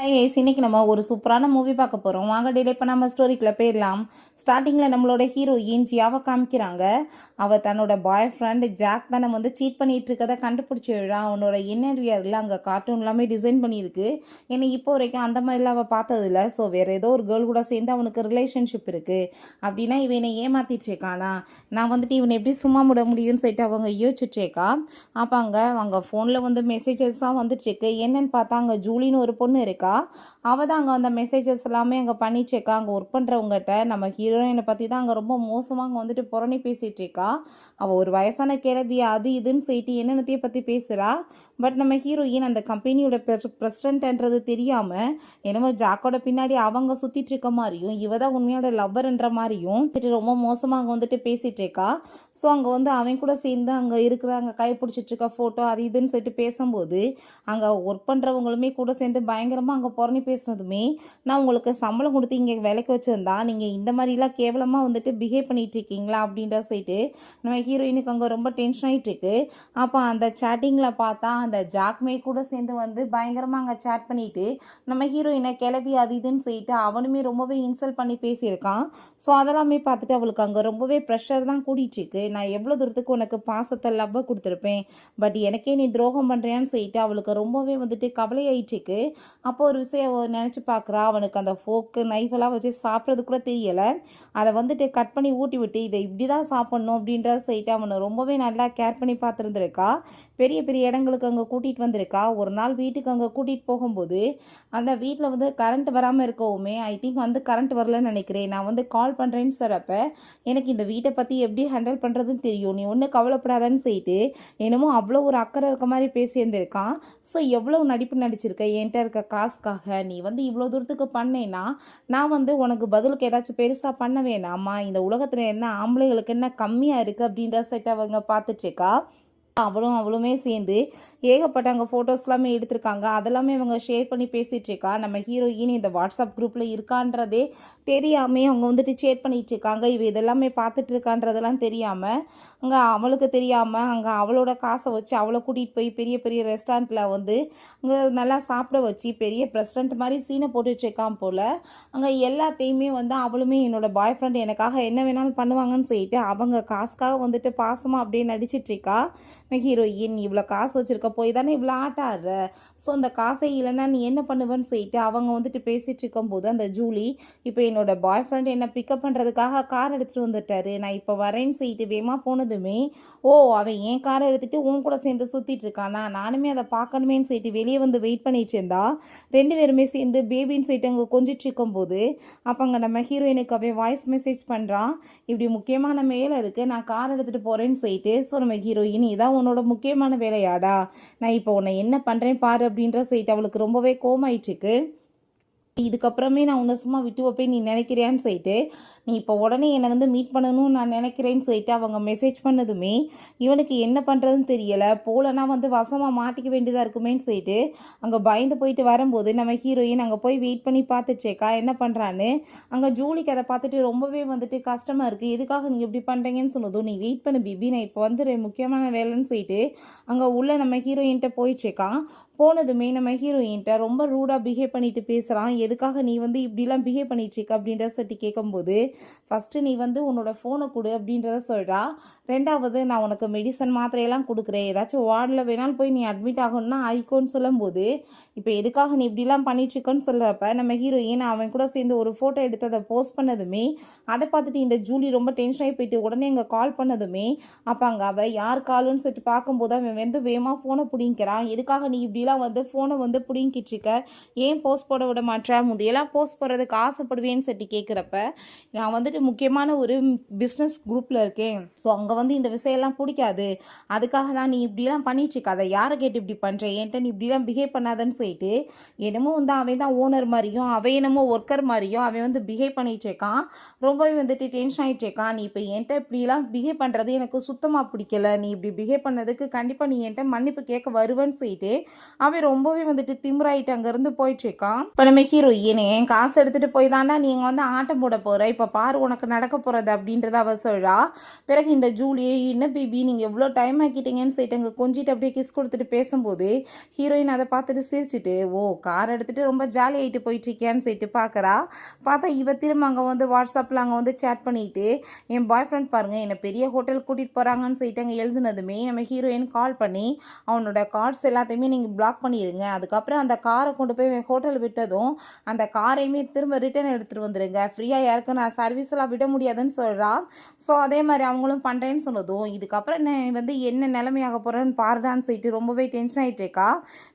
Ice இன்னைக்கு நம்ம ஒரு சூப்பரான மூவி பார்க்க போகிறோம். வாங்க டிலே பண்ணாமல் ஸ்டோரிக்குள்ளே போயிடலாம். ஸ்டார்டிங்கில் நம்மளோட ஹீரோயின் ஜியாவை காமிக்கிறாங்க. அவள் தன்னோட பாய் ஃப்ரெண்ட் ஜாக் தான் நம்ம சீட் பண்ணிட்டு இருக்கதை கண்டுபிடிச்சிடுறா. அவனோட இன்னர்வியரில் அங்கே கார்ட்டூன் எல்லாமே டிசைன் பண்ணியிருக்கு. ஏன்னா இப்போ வரைக்கும் அந்த மாதிரிலாம் அவள் பார்த்ததில்ல. ஸோ வேறு ஏதோ ஒரு கேர்ள் கூட சேர்ந்து அவனுக்கு ரிலேஷன்ஷிப் இருக்குது அப்படின்னா இவனை ஏமாற்றிட்டுருக்கானா, நான் இவனை எப்படி சும்மா விட முடியும்னு சொல்லிட்டு அவங்க யோசிச்சுட்ருக்கா. அப்போ அவங்க ஃபோனில் மெசேஜஸ்லாம் வந்துட்டுருக்கு. என்னன்னு பார்த்தா அங்கே ஜூலின்னு ஒரு பொண்ணு இருக்கா. அவள் தான் அங்கே அந்த மெசேஜஸ் எல்லாமே அங்கே பண்ணிட்டுருக்கா. அங்கே ஒர்க் பண்ணுறவங்ககிட்ட நம்ம ஹீரோயினை பற்றி தான் அங்கே ரொம்ப மோசமாக அங்கே புறணி பேசிகிட்டு இருக்கா. அவள் ஒரு வயசான கிளவி அது இதுன்னு சொல்லிட்டு என்னென்னத்தையும் பற்றி பேசுகிறா. பட் நம்ம ஹீரோயின் அந்த கம்பெனியோட பிரசிடென்ட்ன்றது தெரியாமல் என்னமோ ஜாக்கோட பின்னாடி அவங்க சுற்றிட்டு இருக்க மாதிரியும் இவ தான் உண்மையோட லவ்வர்ன்ற மாதிரியும் ரொம்ப மோசமாக அங்கே பேசிகிட்டு இருக்கா. ஸோ அங்கே அவன் கூட சேர்ந்து அங்கே இருக்கிற அங்கே கை பிடிச்சிட்டு இருக்க ஃபோட்டோ அது இதுன்னு சொல்லிட்டு பேசும்போது அங்கே ஒர்க் பண்ணுறவங்களுமே கூட சேர்ந்து பயங்கரமாக அங்கே புறணி பேசுனதுமே, நான் உங்களுக்கு சம்பளம் கொடுத்து இங்கே வேலைக்கு வச்சுருந்தா நீங்கள் இந்த மாதிரிலாம் கேவலமாக பிஹேவ் பண்ணிகிட்டு இருக்கீங்களா அப்படின்ற சொல்லிட்டு நம்ம ஹீரோயினுக்கு அங்கே ரொம்ப டென்ஷன் ஆகிட்டுருக்கு. அப்போ அந்த சேட்டிங்கில் பார்த்தா அந்த ஜாக்மே கூட சேர்ந்து பயங்கரமாக அங்கே சேட் பண்ணிவிட்டு நம்ம ஹீரோயினை கிளப்பி அது இதுன்னு சொல்லிட்டு அவனுமே ரொம்பவே இன்சல்ட் பண்ணி பேசியிருக்கான். ஸோ அதெல்லாமே பார்த்துட்டு அவளுக்கு அங்கே ரொம்பவே ப்ரெஷர் தான் கூட்டிகிட்ருக்கு. நான் எவ்வளோ தூரத்துக்கு உனக்கு பாசத்தை லவ்வை கொடுத்துருப்பேன், பட் எனக்கே நீ துரோகம் பண்ணுறியான்னு சொல்லிட்டு அவளுக்கு ரொம்பவே கவலையாயிட்டுருக்கு. அப்போ ஒரு விஷயம் நினச்சி பார்க்குறா. அவனுக்கு அந்த ஃபோக்கு நைஃபெல்லாம் வச்சு சாப்பிட்றது கூட தெரியலை. அதை கட் பண்ணி ஊட்டி விட்டு இதை இப்படி தான் சாப்பிட்ணும் அப்படின்றத சொல்லிட்டு அவனை ரொம்பவே நல்லா கேர் பண்ணி பார்த்துருந்துருக்கா. பெரிய பெரிய இடங்களுக்கு அங்கே கூட்டிகிட்டு வந்திருக்கா. ஒரு நாள் வீட்டுக்கு அங்கே கூட்டிகிட்டு போகும்போது அந்த வீட்டில் கரண்ட் வராமல் இருக்கவுமே ஐ திங்க் கரண்ட் வரலன்னு நினைக்கிறேன். நான் கால் பண்ணுறேன்னு சொல்கிறப்ப எனக்கு இந்த வீட்டை பற்றி எப்படி ஹேண்டில் பண்ணுறதுன்னு தெரியும், நீ ஒன்றும் கவலைப்படாதான்னு சொல்லிட்டு என்னமோ அவ்வளோ ஒரு அக்கறை இருக்க மாதிரி பேசியிருந்திருக்கான். ஸோ எவ்வளோ நடிப்பு நடிச்சிருக்க என்கிட்ட இருக்க காசுக்காக நீ இவ்வளோ தூரத்துக்கு பண்ணேன்னா நான் உனக்கு பதிலுக்கு ஏதாச்சும் பெருசாக பண்ண வேணாமா, இந்த உலகத்தில் என்ன ஆம்பளைகளுக்கு என்ன கம்மியாக இருக்குது அப்படின்ற செட் அவங்க பார்த்துட்ருக்கா. அவளுமே சேர்ந்து ஏகப்பட்ட அங்கே ஃபோட்டோஸ் எல்லாமே எடுத்திருக்காங்க. அதெல்லாமே அவங்க ஷேர் பண்ணி பேசிகிட்ருக்கா. நம்ம ஹீரோயின் இந்த வாட்ஸ்அப் குரூப்பில் இருக்கான்றதே தெரியாமல் அவங்க ஷேர் பண்ணிகிட்ருக்காங்க. இவ இதெல்லாமே பார்த்துட்டு இருக்கான்றதெல்லாம் தெரியாமல் அங்கே அவளுக்கு தெரியாமல் அங்கே அவளோட காசை வச்சு அவளை கூட்டிகிட்டு போய் பெரிய பெரிய ரெஸ்டாரண்ட்டில் அங்கே நல்லா சாப்பிட வச்சு பெரிய பிரசிடென்ட் மாதிரி சீனை போட்டுட்ருக்கான் போல். அங்கே எல்லாத்தையுமே அவளுமே என்னோடய பாய் ஃப்ரெண்ட் எனக்காக என்ன வேணாலும் பண்ணுவாங்கன்னு சொல்லிட்டு அவங்க காசுக்காக பாசமாக அப்படியே நடிச்சிட்ருக்கா. ஹீரோயின் இவ்வளோ காசு வச்சுருக்க போய் தானே இவ்வளோ ஆட்டாடுற, ஸோ அந்த காசை இல்லைன்னா நீ என்ன பண்ணுவேன்னு சொல்லிட்டு அவங்க பேசிகிட்டு இருக்கும்போது அந்த ஜூலி இப்போ என்னோட பாய் ஃப்ரெண்ட் என்னை பிக்கப் பண்ணுறதுக்காக கார் எடுத்துகிட்டு வந்துட்டாரு, நான் இப்போ வரேன்னு சொல்லிட்டு வேகமாக போனதுமே ஓ அவன் ஏன் காரை எடுத்துகிட்டு உன் கூட சேர்ந்து சுற்றிட்டு இருக்கானா, நானுமே அதை பார்க்கணுமேன்னு சொல்லிட்டு வெளியே வெயிட் பண்ணிட்டு இருந்தா. ரெண்டு பேருமே சேர்ந்து பேபின்னு சொல்லிட்டு அங்கே கொஞ்சிட்டு இருக்கும்போது அப்போ அங்கே நம்ம ஹீரோயினுக்கு அவன் வாய்ஸ் மெசேஜ் பண்ணுறான், இப்படி முக்கியமான வேலை இருக்குது நான் கார் எடுத்துகிட்டு போகிறேன்னு சொல்லிட்டு. ஸோ நம்ம ஹீரோயின் இதான் உன்னோட முக்கியமான வேலையாடா, நான் இப்போ உன்னை என்ன பண்ணுறேன் பாரு அப்படின்ற சொல்லிட்டு அவளுக்கு ரொம்பவே கோமாயிட்டுருக்கு. இதுக்கப்புறமே நான் உன்னை சும்மா விட்டு வைப்பேன் நீ நினைக்கிறியான்னு சொல்லிட்டு நீ இப்போ உடனே என்னை மீட் பண்ணணும்னு நான் நினைக்கிறேன்னு சொல்லிட்டு அவங்க மெசேஜ் பண்ணதுமே இவனுக்கு என்ன பண்ணுறதுன்னு தெரியலை. போலனா வசமாக மாட்டிக்க வேண்டியதாக இருக்குமேன்னு சொல்லிட்டு அங்கே பயந்து போயிட்டு வரும்போது நம்ம ஹீரோயின் அங்கே போய் வெயிட் பண்ணி பார்த்துச்சேக்கா என்ன பண்ணுறான்னு. அங்கே ஜூலிக்கு அதை பார்த்துட்டு ரொம்பவே கஷ்டமாக இருக்குது, எதுக்காக நீ எப்படி பண்ணுறீங்கன்னு சொன்னதும் நீ வெயிட் பண்ணு பிபி நான் இப்போ முக்கியமான வேலைன்னு சொல்லிட்டு அங்கே உள்ள நம்ம ஹீரோயின்கிட்ட போயிடுச்சேக்கா. போனதுமே நம்ம ஹீரோயின்கிட்ட ரொம்ப ரூடாக பிஹேவ் பண்ணிட்டு பேசுகிறான். எதுக்காக நீ இப்படிலாம் பிஹேவ் பண்ணிட்டுருக்க அப்படின்ற சொல்லி கேட்கும்போது ஃபஸ்ட்டு நீ உன்னோட ஃபோனை கொடு அப்படின்றத சொல்கிறா. ரெண்டாவது நான் உனக்கு மெடிசன் மாத்திரையெல்லாம் கொடுக்குறேன், ஏதாச்சும் வார்டில் வேணாலும் போய் நீ அட்மிட் ஆகணும்னா ஆயிக்கோன்னு சொல்லும்போது இப்போ எதுக்காக நீ இப்படிலாம் பண்ணிட்டுருக்கோன்னு சொல்கிறப்ப நம்ம ஹீரோயின் அவன் கூட சேர்ந்து ஒரு ஃபோட்டோ எடுத்து அதை போஸ்ட் பண்ணதுமே அதை பார்த்துட்டு இந்த ஜூலி ரொம்ப டென்ஷன் ஆகி போயிட்டு உடனே அங்கே கால் பண்ணதுமே அப்போ அங்கே அவள் யார் காலுன்னு சொல்லிட்டு பார்க்கும்போது அவன் வேகமாக ஃபோனை பிடிங்கிறான். எதுக்காக நீ இப்படிலாம் ஃபோனை பிடிங்கிட்டு இருக்க, ஏன் போஸ்ட் போட விட மாட்டேன், முதையெல்லாம் போஸ்ட் போடுறதுக்கு ஆசைப்படுவேன்னு சொல்லி கேட்குறப்ப நான் முக்கியமான ஒரு பிஸ்னஸ் குரூப்பில் இருக்கேன், ஸோ அங்கே இந்த விஷயம்லாம் பிடிக்காது, அதுக்காக தான் நீ இப்படிலாம் பண்ணிட்டுருக்க, அதை யாரை கேட்டு இப்படி பண்ணுறேன், என்கிட்ட நீ இப்படிலாம் பிஹேவ் பண்ணாதன்னு சொல்லிட்டு என்னமோ அவன் தான் ஓனர் மாதிரியும் அவன் என்னமோ ஒர்க்கர் மாதிரியும் அவன் பிஹேவ் பண்ணிகிட்டு இருக்கான். ரொம்பவே டென்ஷன் ஆகிட்டு இருக்கான். நீ இப்போ என்கிட்ட இப்படிலாம் பிஹேவ் பண்ணுறது எனக்கு சுத்தமாக பிடிக்கல, நீ இப்படி பிஹேவ் பண்ணதுக்கு கண்டிப்பாக நீ என்கிட்ட மன்னிப்பு கேட்க வருவேன்னு சொல்லிட்டு அவன் ரொம்பவே திமிராயிட்டு அங்கேருந்து போயிட்டுருக்கான். இப்போ நம்ம ஹீரோயின் என் காசு எடுத்துகிட்டு போய் தாண்டா நீங்கள் ஆட்டம் போட போகிற, இப்போ பாரு உனக்கு நடக்க போகிறது அப்படின்றத அவள் சொல்கிறா. பிறகு இந்த ஜூலி, என்ன பேபி நீங்கள் எவ்வளோ டைம் ஆக்கிட்டீங்கன்னு சொல்லிட்டு அங்கே கொஞ்சிட்டு அப்படியே கிஸ் கொடுத்துட்டு பேசும்போது ஹீரோயின் அதை பார்த்துட்டு சிரிச்சுட்டு, ஓ கார் எடுத்துகிட்டு ரொம்ப ஜாலி ஆகிட்டு போயிட்டுருக்கியான்னு சொல்லிட்டு பார்க்குறா. பார்த்தா இவ திரும்ப அங்கே வந்து வாட்ஸ்அப்பில் அங்கே வந்து சேட் பண்ணிட்டு, என் பாய் ஃப்ரெண்ட் பாருங்கள் என்னை பெரிய ஹோட்டல் கூட்டிகிட்டு போகிறாங்கன்னு சொல்லிட்டு அங்கே எழுதுனதுமே நம்ம ஹீரோயின் கால் பண்ணி அவனோட கார்ட்ஸ் எல்லாத்தையுமே நீங்கள் பிளாக் பண்ணிடுங்க, அதுக்கப்புறம் அந்த காரை கொண்டு போய் ஹோட்டல் விட்டதும் அந்த காரையுமே திரும்ப ரிட்டர்ன் எடுத்துகிட்டு வந்துடுங்க, ஃப்ரீயாக யாருக்கும் நான் சர்வீஸ்லாம் விட முடியாதுன்னு சொல்கிறா. ஸோ அதே மாதிரி அவங்களும் பண்ணுறேன்னு சொன்னதும் இதுக்கப்புறம் நான் வந்து என்ன நிலைமையாக போகிறேன்னு பாருடான்னு சொல்லிட்டு ரொம்பவே டென்ஷன் ஆகிட்டு இருக்கா.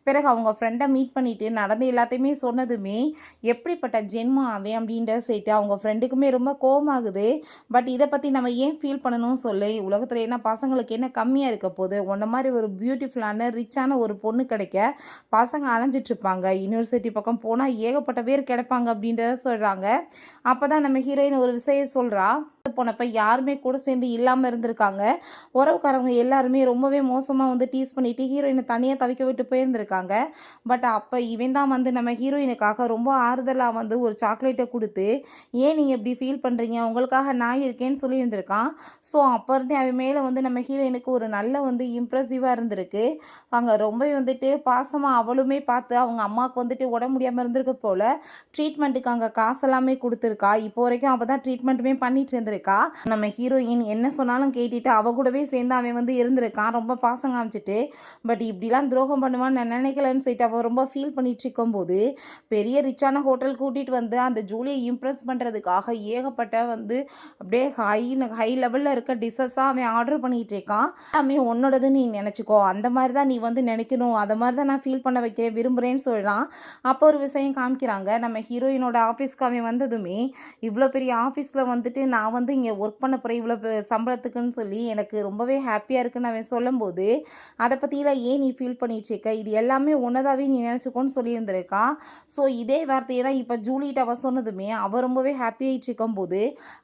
பிறகு அவங்க ஃப்ரெண்டை மீட் பண்ணிவிட்டு நடந்து எல்லாத்தையுமே சொன்னதுமே எப்படிப்பட்ட ஜென்மம் அவன் அப்படின்ற சொல்லிட்டு அவங்க ஃப்ரெண்டுக்குமே ரொம்ப கோவமாகுது. பட் இதை பற்றி நம்ம ஏன் ஃபீல் பண்ணணும்னு சொல்லி, உலகத்தில் என்ன பசங்களுக்கு என்ன கம்மியாக இருக்க போகுது, உன்ன மாதிரி ஒரு பியூட்டிஃபுல்லான ரிச்சான ஒரு பொண்ணு கிடைக்க பசங்க அலைஞ்சிட்ருப்பாங்க, யூனிவர்சிட்டி பக்கம் போனால் ஏகப்பட்ட பேர் கிடைப்பாங்க அப்படின்றத சொல்கிறாங்க. அப்போ தான் நம்ம ஹீரோயின் ஒரு விஷயம் சொல்கிறா. போனப்போ யாருமே கூட சேர்ந்து இல்லாமல் இருந்திருக்காங்க, உறவுக்காரங்க எல்லாருமே ரொம்பவே மோசமாக வந்து டீஸ் பண்ணிவிட்டு ஹீரோயினை தனியாக தவிக்க விட்டு போயிருந்திருக்காங்க. பட் அப்போ இவன் தான் வந்து நம்ம ஹீரோயினுக்காக ரொம்ப ஆறுதலாக வந்து ஒரு சாக்லேட்டை கொடுத்து, ஏன் நீங்கள் இப்படி ஃபீல் பண்ணுறீங்க, உங்களுக்காக நான் இருக்கேன்னு சொல்லியிருந்திருக்கான். ஸோ அப்போ இருந்தே அவன் மேலே வந்து நம்ம ஹீரோயினுக்கு ஒரு நல்ல வந்து இம்ப்ரெசிவாக இருந்திருக்கு. அங்கே ரொம்ப வந்துட்டு பாசமாக அவளுமே பார்த்து அவங்க அம்மாவுக்கு வந்துட்டு உடம்பு முடியாமல் இருந்திருக்க போல் ட்ரீட்மெண்ட்டுக்கு அங்கே காசெல்லாமே கொடுத்துருக்கா. இப்போ வரைக்கும் அவள் தான் ட்ரீட்மெண்ட்டுமே பண்ணிட்டு இருந்திருக்கா. நம்ம ஹீரோயின் என்ன சொன்னாலும் கேட்டுட்டு அவ கூடவே சேர்ந்து அவன் வந்து இருந்திருக்கான், ரொம்ப பாசம் காமிச்சிட்டு. பட் இப்படிலாம் துரோகம் பண்ணுவான்னு நான் நினைக்கலன்னு சொல்லிட்டு அவள் ரொம்ப ஃபீல் பண்ணிட்டு இருக்கும்போது பெரிய ரிச்சான ஹோட்டல் கூட்டிகிட்டு வந்து அந்த ஜூலியை இம்ப்ரெஸ் பண்ணுறதுக்காக ஏகப்பட்ட வந்து அப்படியே ஹை லெவலில் இருக்க டிஷ்ஷஸாக அவன் ஆர்டர் பண்ணிகிட்டு இருக்கான். எல்லாமே உன்னோடது நீ நினச்சிக்கோ, அந்த மாதிரி தான் நீ வந்து நினைக்கணும், அதை மாதிரி தான் நான் ஃபீல் பண்ண வைக்க விரும்புகிறேன்னு சொல்கிறான். அப்போ ஒரு விஷயம் காமிக்கிறாங்க. நம்ம ஹீரோயினோட ஆஃபீஸ்க்கு அவன் வந்ததுமே, இவ்வளோ பெரிய ஆஃபீஸில் வந்துட்டு நான் வந்து இங்கே ஒர்க் பண்ண போகிறேன் இவ்வளோ சம்பளத்துக்குன்னு சொல்லி எனக்கு ரொம்பவே ஹாப்பியாக இருக்குன்னு அவன் சொல்லும்போது, அதை பற்றிலாம் ஏன் நீ ஃபீல் பண்ணிட்டு இருக்க, இது எல்லாமே உன்னதாகவே நீ நினச்சிக்கோன்னு சொல்லியிருந்திருக்கான். ஸோ இதே வார்த்தையை தான் இப்போ ஜூலிகிட்ட அவள் சொன்னதுமே அவள் ரொம்பவே ஹாப்பியாகிட்டு இருக்கும்போது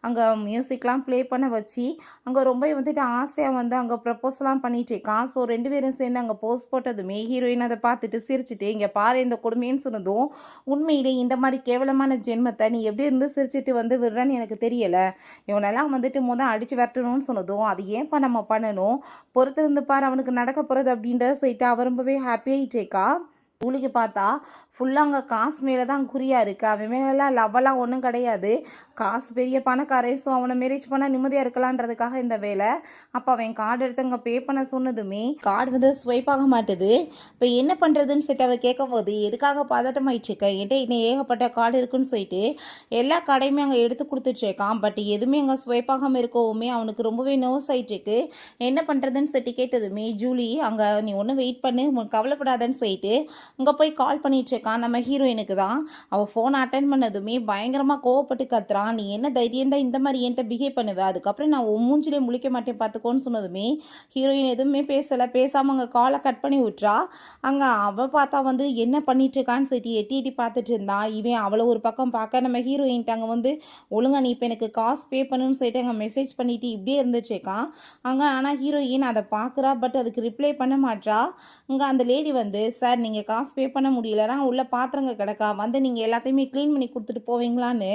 அங்கே மியூசிக்லாம் ப்ளே பண்ண வச்சு அங்கே ரொம்ப வந்துட்டு ஆசையாக வந்து அங்கே ப்ரப்போஸ்லாம் பண்ணிகிட்டு இருக்கான். ஸோ ரெண்டு பேரும் சேர்ந்து அங்கே போஸ்ட் போட்டதுமே ஹீரோயின் அதை பார்த்துட்டு சிரிச்சுட்டு, இங்கே பாரு இந்த கொடுமைன்னு சொன்னதும், உண்மையிலே இந்த மாதிரி கேவலமான ஜென்மத்தை நீ எப்படி இருந்து சிரிச்சுட்டு வந்து விடுறேன்னு எனக்கு தெரியலை, இவனெல்லாம் வந்துட்டு அடித்து விரட்டணும்னு சொன்னதும், அது ஏன்ப்பா நம்ம பண்ணணும், பொறுத்திருந்து பாரு அவனுக்கு நடக்க போகிறது அப்படின்றத சொல்லிட்டு அவ ரொம்பவே ஹாப்பியாகிட்டு இருக்கா. ஜூலிக்கு பார்த்தா ஃபுல்லாக அங்கே காசு மேலே தான் குறியாக இருக்குது, அவன் மேலெல்லாம் லவ்வெல்லாம் ஒன்றும் கிடையாது, காசு பெரிய பணக்காரே, ஸோ அவனை மேரேஜ் பண்ணால் நிம்மதியாக இருக்கலான்றதுக்காக இந்த வேலை. அப்போ அவன் கார்டு எடுத்து அங்கே பே பண்ண சொன்னதுமே கார்டு வந்து ஸ்வைப் ஆக மாட்டுது. இப்போ என்ன பண்ணுறதுன்னு சொல்லிட்டு அவள் கேட்கும் போது, எதுக்காக பதட்டமாயிடுச்சுக்க, என்கிட்ட இன்னும் ஏகப்பட்ட கார்டு இருக்குன்னு சொல்லிட்டு எல்லா கார்டையுமே அங்கே எடுத்து கொடுத்துட்ருக்கான். பட் எதுவுமே அங்கே ஸ்வைப் ஆகாமல் இருக்கவுமே அவனுக்கு ரொம்பவே நர்வஸ் ஆகிட்டுருக்கு. என்ன பண்ணுறதுன்னு சொல்லிட்டு கேட்டதுமே ஜூலி, அங்கே நீ ஒன்றும் வெயிட் பண்ணு, உனக்கு கவலைப்படாதன்னு சொல்லிட்டு அங்கே போய் கால் பண்ணிட்டு நம்ம ஹீரோயினுக்கு தான். அவள் ஃபோன் அட்டன் பண்ணதுமே பயங்கரமாக கோவப்பட்டு கத்துறான், நீ என்ன தைரியம் தான் இந்த மாதிரி என்கிட்ட பிஹேவ் பண்ணுவேன், அதுக்கப்புறம் நான் மூஞ்சிலே முழிக்க மாட்டேன் பார்த்துக்கோன்னு சொன்னதுமே ஹீரோயின் எதுவுமே பேசலை, பேசாமல் அங்கே காலை கட் பண்ணி விட்றா. அங்கே அவள் பார்த்தா வந்து என்ன பண்ணிட்டு இருக்கான்னு சொல்லி எட்டி எட்டி பார்த்துட்டு இருந்தான். இவன் அவளை ஒரு பக்கம் பார்க்க நம்ம ஹீரோயின்ட்டு அங்கே வந்து ஒழுங்கா நீ இப்போ எனக்கு காசு பே பண்ணுன்னு சொல்லிட்டு அங்கே மெசேஜ் பண்ணிட்டு இப்படியே இருந்துட்டுருக்கான் அங்கே. ஆனால் ஹீரோயின் அதை பார்க்குறா, பட் அதுக்கு ரிப்ளை பண்ண மாட்றா. அங்கே அந்த லேடி வந்து, சார் நீங்கள் காசு பே பண்ண முடியலன்னா உள்ள பாத்திரங்க கிடக்கா, வந்து நீங்கள் எல்லாத்தையுமே க்ளீன் பண்ணி கொடுத்துட்டு போவீங்களான்னு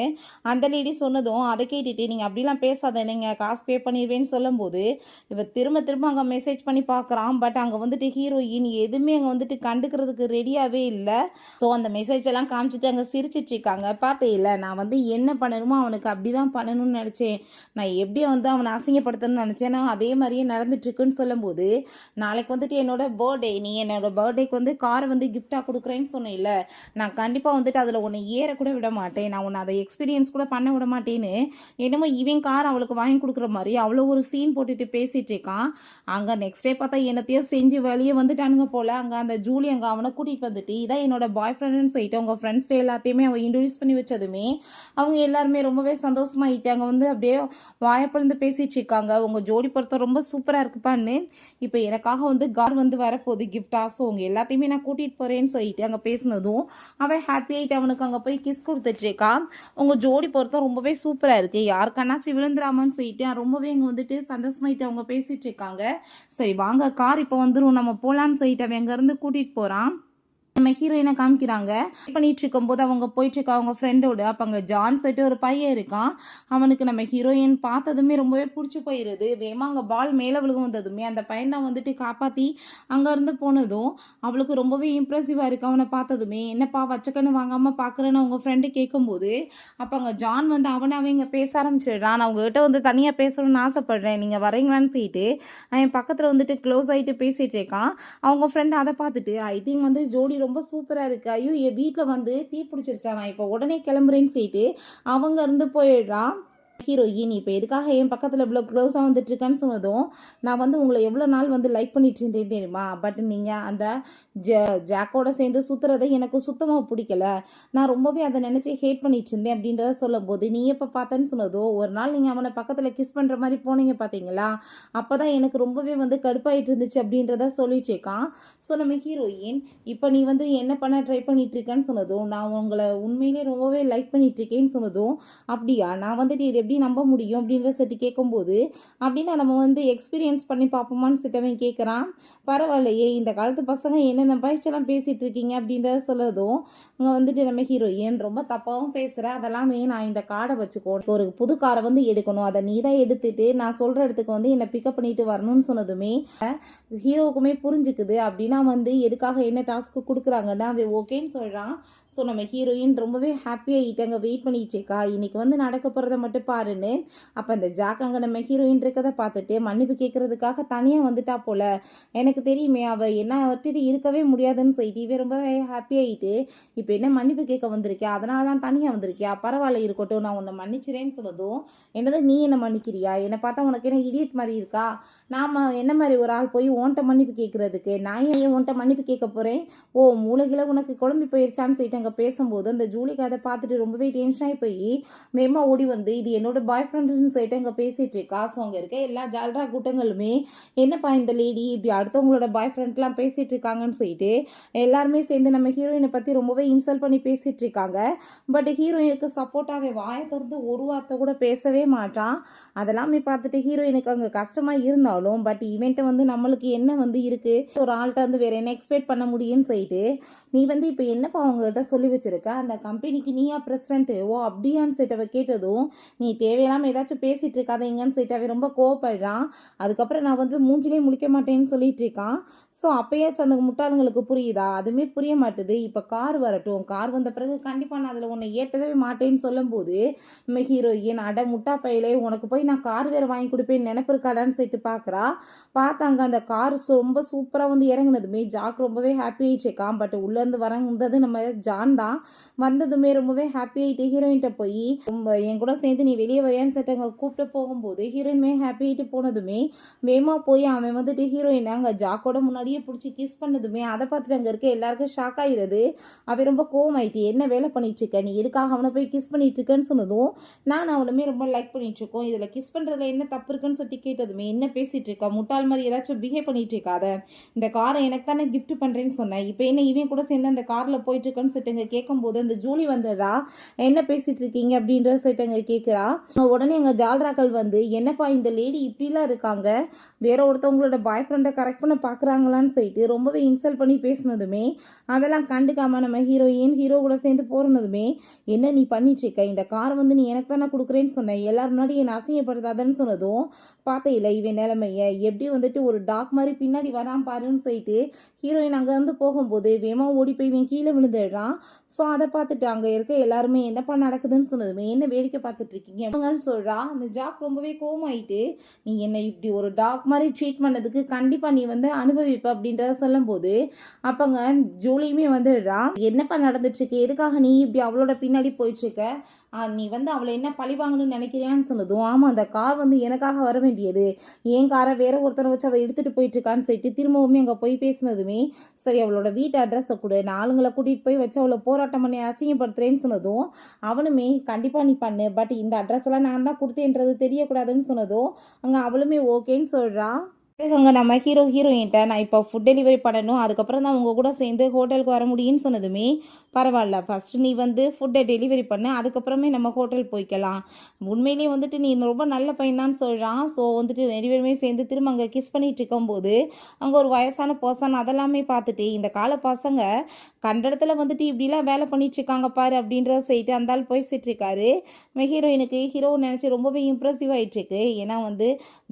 அந்த லேடி சொன்னதும் அதை கேட்டுட்டு, நீங்கள் அப்படிலாம் பேசாத, நீங்கள் காசு பே பண்ணிடுவேன்னு சொல்லும்போது இவன் திரும்ப திரும்ப அங்கே மெசேஜ் பண்ணி பார்க்குறான். பட் அங்கே வந்துட்டு ஹீரோயின் எதுவுமே அங்கே வந்துட்டு கண்டுக்கிறதுக்கு ரெடியாகவே இல்லை. ஸோ அந்த மெசேஜ் எல்லாம் காமிச்சிட்டு அங்கே சிரிச்சிட்டு இருக்காங்க. பார்த்தே இல்லை, நான் வந்து என்ன பண்ணணுமோ அவனுக்கு அப்படி தான் பண்ணணும்னு நினச்சேன், நான் எப்படி வந்து அவனை அசிங்கப்படுத்தணும்னு நினச்சேன்னா அதே மாதிரியே நடந்துட்டுருக்குன்னு சொல்லும்போது, நாளைக்கு வந்துட்டு என்னோட பர்த்டே, நீ என்னோட பர்த்டேக்கு வந்து காரை வந்து கிஃப்டாக கொடுக்குறேன்னு சொன்னேன், நான் கண்டிப்பாக வந்துட்டு அதில் உன்னை ஏறக்கூட விட மாட்டேன், நான் உன்னை அதை எக்ஸ்பீரியன்ஸ் கூட பண்ண விட மாட்டேன்னு என்னமோ இவன் கார் அவளுக்கு வாங்கி கொடுக்குற மாதிரி அவ்வளோ ஒரு சீன் போட்டுட்டு பேசிகிட்டு இருக்கான். அங்கே நெக்ஸ்ட் டே பார்த்தா என்னத்தையோ செஞ்சு வெளியே வந்துட்டானுங்க போல். அங்கே அந்த ஜூலி அங்கே அவனை கூட்டிகிட்டு வந்துட்டு, இதான் என்னோட பாய் ஃப்ரெண்டுன்னு சொல்லிட்டு அவங்க ஃப்ரெண்ட்ஸ் எல்லாத்தையுமே அவன் இன்ட்ரடியூஸ் பண்ணி வச்சதுமே அவங்க எல்லாருமே ரொம்பவே சந்தோஷமாயிட்டு அங்கே வந்து அப்படியே வாயப்பிழந்து பேசிகிட்டு இருக்காங்க. உங்கள் ஜோடி பொறுத்த ரொம்ப சூப்பராக இருக்குப்பான்னு, இப்போ எனக்காக வந்து கார் வந்து வரப்போகுது கிஃப்டாக, ஸோ உங்கள் எல்லாத்தையுமே நான் கூட்டிகிட்டு போகிறேன்னு சொல்லிட்டு அங்கே பேசினதும் அவன் ஹாப்பி ஆகிட்டு அவனுக்கு அங்கே போய் கிஸ் கொடுத்துட்ருக்கா. உங்கள் ஜோடி பொறுத்த ரொம்பவே சூப்பராக இருக்குது, யாருக்கண்ணாச்சும் விழுந்துடாமன்னு சொல்லிட்டு ரொம்பவே அங்கே வந்துட்டு சந்தோஷமாயிட்டு அவங்க பேசிகிட்டு இருக்காங்க. சரி வாங்க கார் இப்போ வந்துடும் நம்ம போகலான்னு சொல்லிட்டு அவன் அங்கேருந்து கூட்டிகிட்டு போகிறான். நம்ம ஹீரோயினை காமிக்கிறாங்க. பண்ணிட்டு இருக்கும்போது அவங்க போயிட்டுருக்க அவங்க ஃப்ரெண்டோட அப்போ அங்கே ஜான் சொல்லிட்டு ஒரு பையன் இருக்கான். அவனுக்கு நம்ம ஹீரோயின் பார்த்ததுமே ரொம்பவே பிடிச்சி போயிடுது. வேகமாக அங்கே பால் மேலே விழுக வந்ததுமே அந்த பையன் தான் வந்துட்டு காப்பாற்றி அங்கேருந்து போனதும் அவளுக்கு ரொம்பவே இம்ப்ரெசிவாக இருக்குது. அவனை பார்த்ததுமே என்னப்பா வச்சக்கன்னு வாங்காமல் பார்க்குறேன்னு அவங்க ஃப்ரெண்டு கேட்கும்போது அப்போ அங்கே ஜான் வந்து அவனாவே இங்கே பேச ஆரம்பிச்சிடுறான். நான் உங்ககிட்ட வந்து தனியாக பேசணும்னு ஆசைப்பட்றேன், நீங்கள் வரீங்களான்னு சொல்லிட்டு என் பக்கத்தில் வந்துட்டு க்ளோஸ் ஆகிட்டு பேசிகிட்டு இருக்கான். அவங்க ஃப்ரெண்டு அதை பார்த்துட்டு ஐ திங்க் வந்து ஜோடி ரொம்ப சூப்பராக இருக்குது, ஐயோ என் வீட்டில் வந்து தீ பிடிச்சிருச்சா, நான் இப்போ உடனே கிளம்புறேன்னு சொல்லிட்டு அவங்க இருந்து போயிடுறான். ஹீரோயின் இப்போ எதுக்காக என் பக்கத்தில் இவ்வளோ க்ளோஸாக வந்துட்டுருக்கேன்னு சொன்னதும் நான் வந்து உங்களை எவ்வளோ நாள் வந்து லைக் பண்ணிட்டு இருந்தேன் தெரியுமா, பட் நீங்கள் அந்த ஜாக்கோட சேர்ந்து சுற்றுறதை எனக்கு சுத்தமாக பிடிக்கல, நான் ரொம்பவே அதை நினச்சி ஹேட் பண்ணிட்டு இருந்தேன் அப்படின்றத சொல்லும்போது நீ எப்போ பார்த்தேன்னு சொன்னதும் ஒரு நாள் நீங்கள் அவனை பக்கத்தில் கிஸ் பண்ணுற மாதிரி போனீங்க பார்த்தீங்களா, அப்போ தான் எனக்கு ரொம்பவே வந்து கடுப்பாயிட்டு இருந்துச்சு அப்படின்றத சொல்லிட்டு இருக்கான். ஸோ நம்ம ஹீரோயின் இப்போ நீ வந்து என்ன பண்ண ட்ரை பண்ணிட்டு இருக்கேன்னு சொன்னதும் நான் உங்களை உண்மையிலே ரொம்பவே லைக் பண்ணிட்டு இருக்கேன்னு சொன்னதும் அப்படியா, நான் வந்துட்டு இது எப்படி நம்ப முடியும் அப்படின்ற செட்டு கேட்கும்போது அப்படின்னா நம்ம வந்து எக்ஸ்பீரியன்ஸ் பண்ணி பார்ப்போமான்னு சிட்டவன் கேட்குறான். பரவாயில்லையே இந்த காலத்து பசங்க என்னென்ன பயிற்சியெல்லாம் பேசிகிட்டு இருக்கீங்க அப்படின்றத சொல்லதும் இங்கே வந்துட்டு நம்ம ஹீரோயின் ரொம்ப தப்பாகவும் பேசுகிற, அதெல்லாமே நான் இந்த கார்டை வச்சுக்கோ, ஒரு புது காரை வந்து எடுக்கணும், அதை நீ தான் எடுத்துட்டு நான் சொல்கிற இடத்துக்கு வந்து என்னை பிக்கப் பண்ணிட்டு வரணும்னு சொன்னதுமே ஹீரோவுக்குமே புரிஞ்சுக்குது. அப்படின்னா வந்து எதுக்காக என்ன டாஸ்க்கு கொடுக்குறாங்கன்னா அவன் ஓகேன்னு சொல்கிறான். ஸோ நம்ம ஹீரோயின் ரொம்பவே ஹாப்பியாகிட்டு அங்கே வெயிட் பண்ணிட்டு இருக்கா, இன்றைக்கி வந்து நடக்க போகிறத மட்டும் பாருன்னு. அப்போ அந்த ஜாக் அங்கே நம்ம ஹீரோயின் இருக்கிறத பார்த்துட்டு மன்னிப்பு கேட்குறதுக்காக தனியாக வந்துட்டா போல், எனக்கு தெரியுமே அவள் என்ன விட்டுட்டு இருக்கவே முடியாதுன்னு சொல்லிட்டு இவன் ரொம்பவே ஹாப்பியாகிட்டு இப்போ என்ன மன்னிப்பு கேட்க வந்திருக்கியா, அதனால தான் தனியாக வந்திருக்கியா, பரவாயில்ல இருக்கட்டும் நான் உன்னை மன்னிச்சிறேன்னு சொன்னதும் என்னது நீ என்ன மன்னிக்கிறியா, என்னை பார்த்தா உனக்கு என்ன இடியட் மாதிரி இருக்கா, நாம் என்ன மாதிரி ஒரு ஆள் போய் ஓன்ட்ட மன்னிப்பு கேட்குறதுக்கு, நான் ஏன் ஓன்ட்ட மன்னிப்பு கேட்க போகிறேன், ஓ மூளைகளை உனக்கு குழம்பி போயிடுச்சான்னு சொல்லிட்டு அங்கே பேசும்போது அந்த ஜூலிக்கு அதை பார்த்துட்டு ரொம்பவே டென்ஷனாகி போய் மேமா ஓடி வந்து இது என்னோட பாய் ஃப்ரெண்டுன்னு சொல்லிட்டு அங்கே பேசிகிட்டு இருக்கா. ஸோ அங்கே இருக்க எல்லா ஜால்ரா கூட்டங்களுமே என்னப்பா இந்த லேடி இப்படி அடுத்தவங்களோட பாய் ஃப்ரெண்ட்லாம் பேசிகிட்டு இருக்காங்கன்னு சொல்லிட்டு எல்லாருமே சேர்ந்து நம்ம ஹீரோயினை பற்றி ரொம்பவே இன்சல்ட் பண்ணி பேசிகிட்டு இருக்காங்க. பட் ஹீரோயினுக்கு சப்போர்ட்டாகவே வாயை திறந்து ஒரு வார்த்தை கூட பேசவே மாட்டான். அதெல்லாமே பார்த்துட்டு ஹீரோயினுக்கு அங்கே கஷ்டமாக இருந்தாலும் பட் இவன்ட்ட வந்து நம்மளுக்கு என்ன வந்து இருக்குது, ஒரு ஆள்கிட்ட வந்து வேறு என்ன எக்ஸ்பெக்ட் பண்ண முடியும்னு சொல்லிட்டு நீ வந்து இப்போ என்னப்பா அவங்ககிட்ட சொல்லி வச்சுருக்க, அந்த கம்பெனிக்கு நீயா ப்ரெசிடென்ட்டு, ஓ அப்படியான்னு சொல்லிட்டு கேட்டதும் நீ தேவையில்லாமல் ஏதாச்சும் பேசிகிட்டு இருக்காத எங்கன்னு சொல்லிட்டு ரொம்ப கோவப்படுறான். அதுக்கப்புறம் நான் வந்து மூஞ்சிலே முழிக்க மாட்டேன்னு சொல்லிட்டு இருக்கான். ஸோ அப்போயாச்சும் அந்த முட்டாளுங்களுக்கு புரியுதா, அதுவுமே புரிய மாட்டுது. இப்போ கார் வரட்டும், கார் வந்த பிறகு கண்டிப்பாக நான் அதில் உன்னை ஏற்றவே மாட்டேன்னு சொல்லும்போது நம்ம ஹீரோயின் அட முட்டா பையிலே உனக்கு போய் நான் கார் வேறு வாங்கி கொடுப்பேன் நினைப்பு இருக்காடான்னு சொல்லிட்டு பார்க்குறா. பார்த்தாங்க அந்த கார் ரொம்ப சூப்பராக வந்து இறங்குனதுமே ஜாக் ரொம்பவே ஹாப்பி ஆகிடுச்சிருக்கான். பட் உள்ளேருந்து வரங்கிறது நம்ம ஜான் தான். வந்ததுமே ரொம்பவே ஹாப்பி ஆகிட்டு ஹீரோயின்கிட்ட போய் ரொம்ப என் கூட சேர்ந்து நீ வெளியே வரையான்னு சொல்லிட்டு அங்கே கூப்பிட்டு போகும்போது ஹீரோயினுமே ஹாப்பி ஆகிட்டு போனதுமே வேகமாக போய் அவன் வந்துட்டு ஹீரோயினை அங்கே ஜாக்கோட முன்னாடியே பிடிச்சி கிஸ் பண்ணதுமே அதை பார்த்துட்டு அங்கே இருக்க எல்லாருக்கும் ஷாக் ஆகிடுது. அவன் ரொம்ப கோவமாயிட்டு என்ன வேலை பண்ணிட்டு இருக்க, நீ எதுக்காக அவனை போய் கிஸ் பண்ணிட்டு இருக்கேன்னு சொன்னதும் நான் அவனுமே ரொம்ப லைக் பண்ணிட்டு இருக்கோம், இதில் கிஸ் பண்ணுறதுல என்ன தப்பு இருக்குன்னு சொல்லி கேட்டதுமே என்ன பேசிகிட்டு இருக்கா, முட்டாள் மாதிரி ஏதாச்சும் பிஹேவ் பண்ணிட்டு இருக்காத, இந்த காரை எனக்கு தானே கிஃப்ட் பண்ணுறேன்னு சொன்னேன், இப்போ என்ன இவன் கூட சேர்ந்து அந்த காரில் போயிட்டுருக்கேன்னு சொல்லிட்டு கேட்கும்போது அந்த ஜூலி வந்துடுறா. என்ன பேசிகிட்டு இருக்கீங்க அப்படின்ற சொல்லிட்டு கேட்குறா. உடனே எங்கள் ஜால்ராக்கள் வந்து என்னப்பா இந்த லேடி இப்படிலாம் இருக்காங்க, வேற ஒருத்தவங்களோட பாய் ஃப்ரெண்டை கரெக்ட் பண்ண பார்க்குறாங்களான்னு சொல்லிட்டு ரொம்பவே இன்சல்ட் பண்ணி பேசினதுமே அதெல்லாம் கண்டுக்காமல் நம்ம ஹீரோயின் ஹீரோ கூட சேர்ந்து போகிறதுமே என்ன நீ பண்ணிட்டுருக்க, இந்த காரை வந்து நீ எனக்கு தானே கொடுக்குறேன்னு சொன்னேன், எல்லாரும் முன்னாடி என்னை அசிங்கப்படுத்தாதன்னு சொன்னதும் பார்த்தையில இவன் நிலைமையை எப்படி வந்துட்டு ஒரு டாக் மாதிரி பின்னாடி வரான் பாருன்னு சொல்லிட்டு ஹீரோயின் அங்கேருந்து போகும்போது வேகமாக ஓடி போய் இவன் கீழே விழுந்துடுறான். ஸோ அதை பார்த்துட்டு அங்கே இருக்க எல்லாருமே என்னப்பா நடக்குதுன்னு சொன்னதுமே என்ன வேடிக்கை பார்த்துட்டு இருக்கீங்க அப்படிங்கன்னு சொல்கிறா. அந்த ஜாக் ரொம்பவே கோவமாயிட்டு நீ என்னை இப்படி ஒரு டாக் மாதிரி ட்ரீட் பண்ணதுக்கு கண்டிப்பாக நீ வந்து அனுபவிப்ப அப்படின்றத சொல்லும்போது அப்போங்க ஜூலியுமே வந்துடுறா. என்னப்பா நடந்துட்டுருக்கு, எதுக்காக நீ இப்படி அவளோட பின்னாடி போயிட்டுருக்க, நீ வந்து அவளை என்ன பழி வாங்கணும்னு நினைக்கிறியான்னு சொன்னதும் ஆமாம் அந்த கார் வந்து எனக்காக வர வேண்டியது, என் காரை வேற ஒருத்தரை வச்சு அவள் எடுத்துகிட்டு போயிட்டுருக்கான்னு சொல்லிட்டு திரும்பவுமே அங்கே போய் பேசினதுமே சரி அவளோட வீட்டு அட்ரஸை கொடு, நான் ஆளுங்களை கூட்டிகிட்டு போய் வச்சு அவளை போராட்டம் பண்ணி அசிங்கப்படுத்துறேன்னு சொன்னதும் அவனுமே கண்டிப்பாக நீ பண்ணு, பட் இந்த அட்ரஸ் எல்லாம் நான் தான் கொடுத்தேன்றது தெரியக்கூடாதுன்னு சொன்னதும் அங்கே அவளுமே ஓகேன்னு சொல்கிறா. பிறகுங்க நம்ம ஹீரோயின்ட்ட நான் இப்போ ஃபுட் டெலிவரி பண்ணணும். அதுக்கப்புறம் தான் உங்க கூட சேர்ந்து ஹோட்டலுக்கு வர முடியும்னு சொன்னதுமே, பரவால்ல ஃபர்ஸ்ட்டு நீ வந்து ஃபுட்ட டெலிவரி பண்ணு. அதுக்கப்புறமே நம்ம ஹோட்டல் போய்க்கலாம். உண்மையிலேயே வந்துட்டு நீ ரொம்ப நல்ல பையன் தான் சொல்றான். ஸோ வந்துட்டு 2 பேருமே சேர்ந்து திரும்ப அங்க கிஸ் பண்ணிட்டு இருக்கும்போது, அங்க ஒரு வயசான பெர்சன் அதெல்லாமே பார்த்துட்டு, இந்த கால பசங்க கண்ட இடத்துல வந்துட்டு இப்படிலாம் வேலை பண்ணிட்டு இருக்காங்க பாரு அப்படின்றத சொல்லிட்டு அந்த ஆள் பேசிட்டு இருக்காரு. நம்ம ஹீரோயினுக்கு ஹீரோவ நினைச்சு ரொம்பவே இம்ப்ரெசிவ் ஆயிட்டு இருக்கு. ஏன்னா வந்து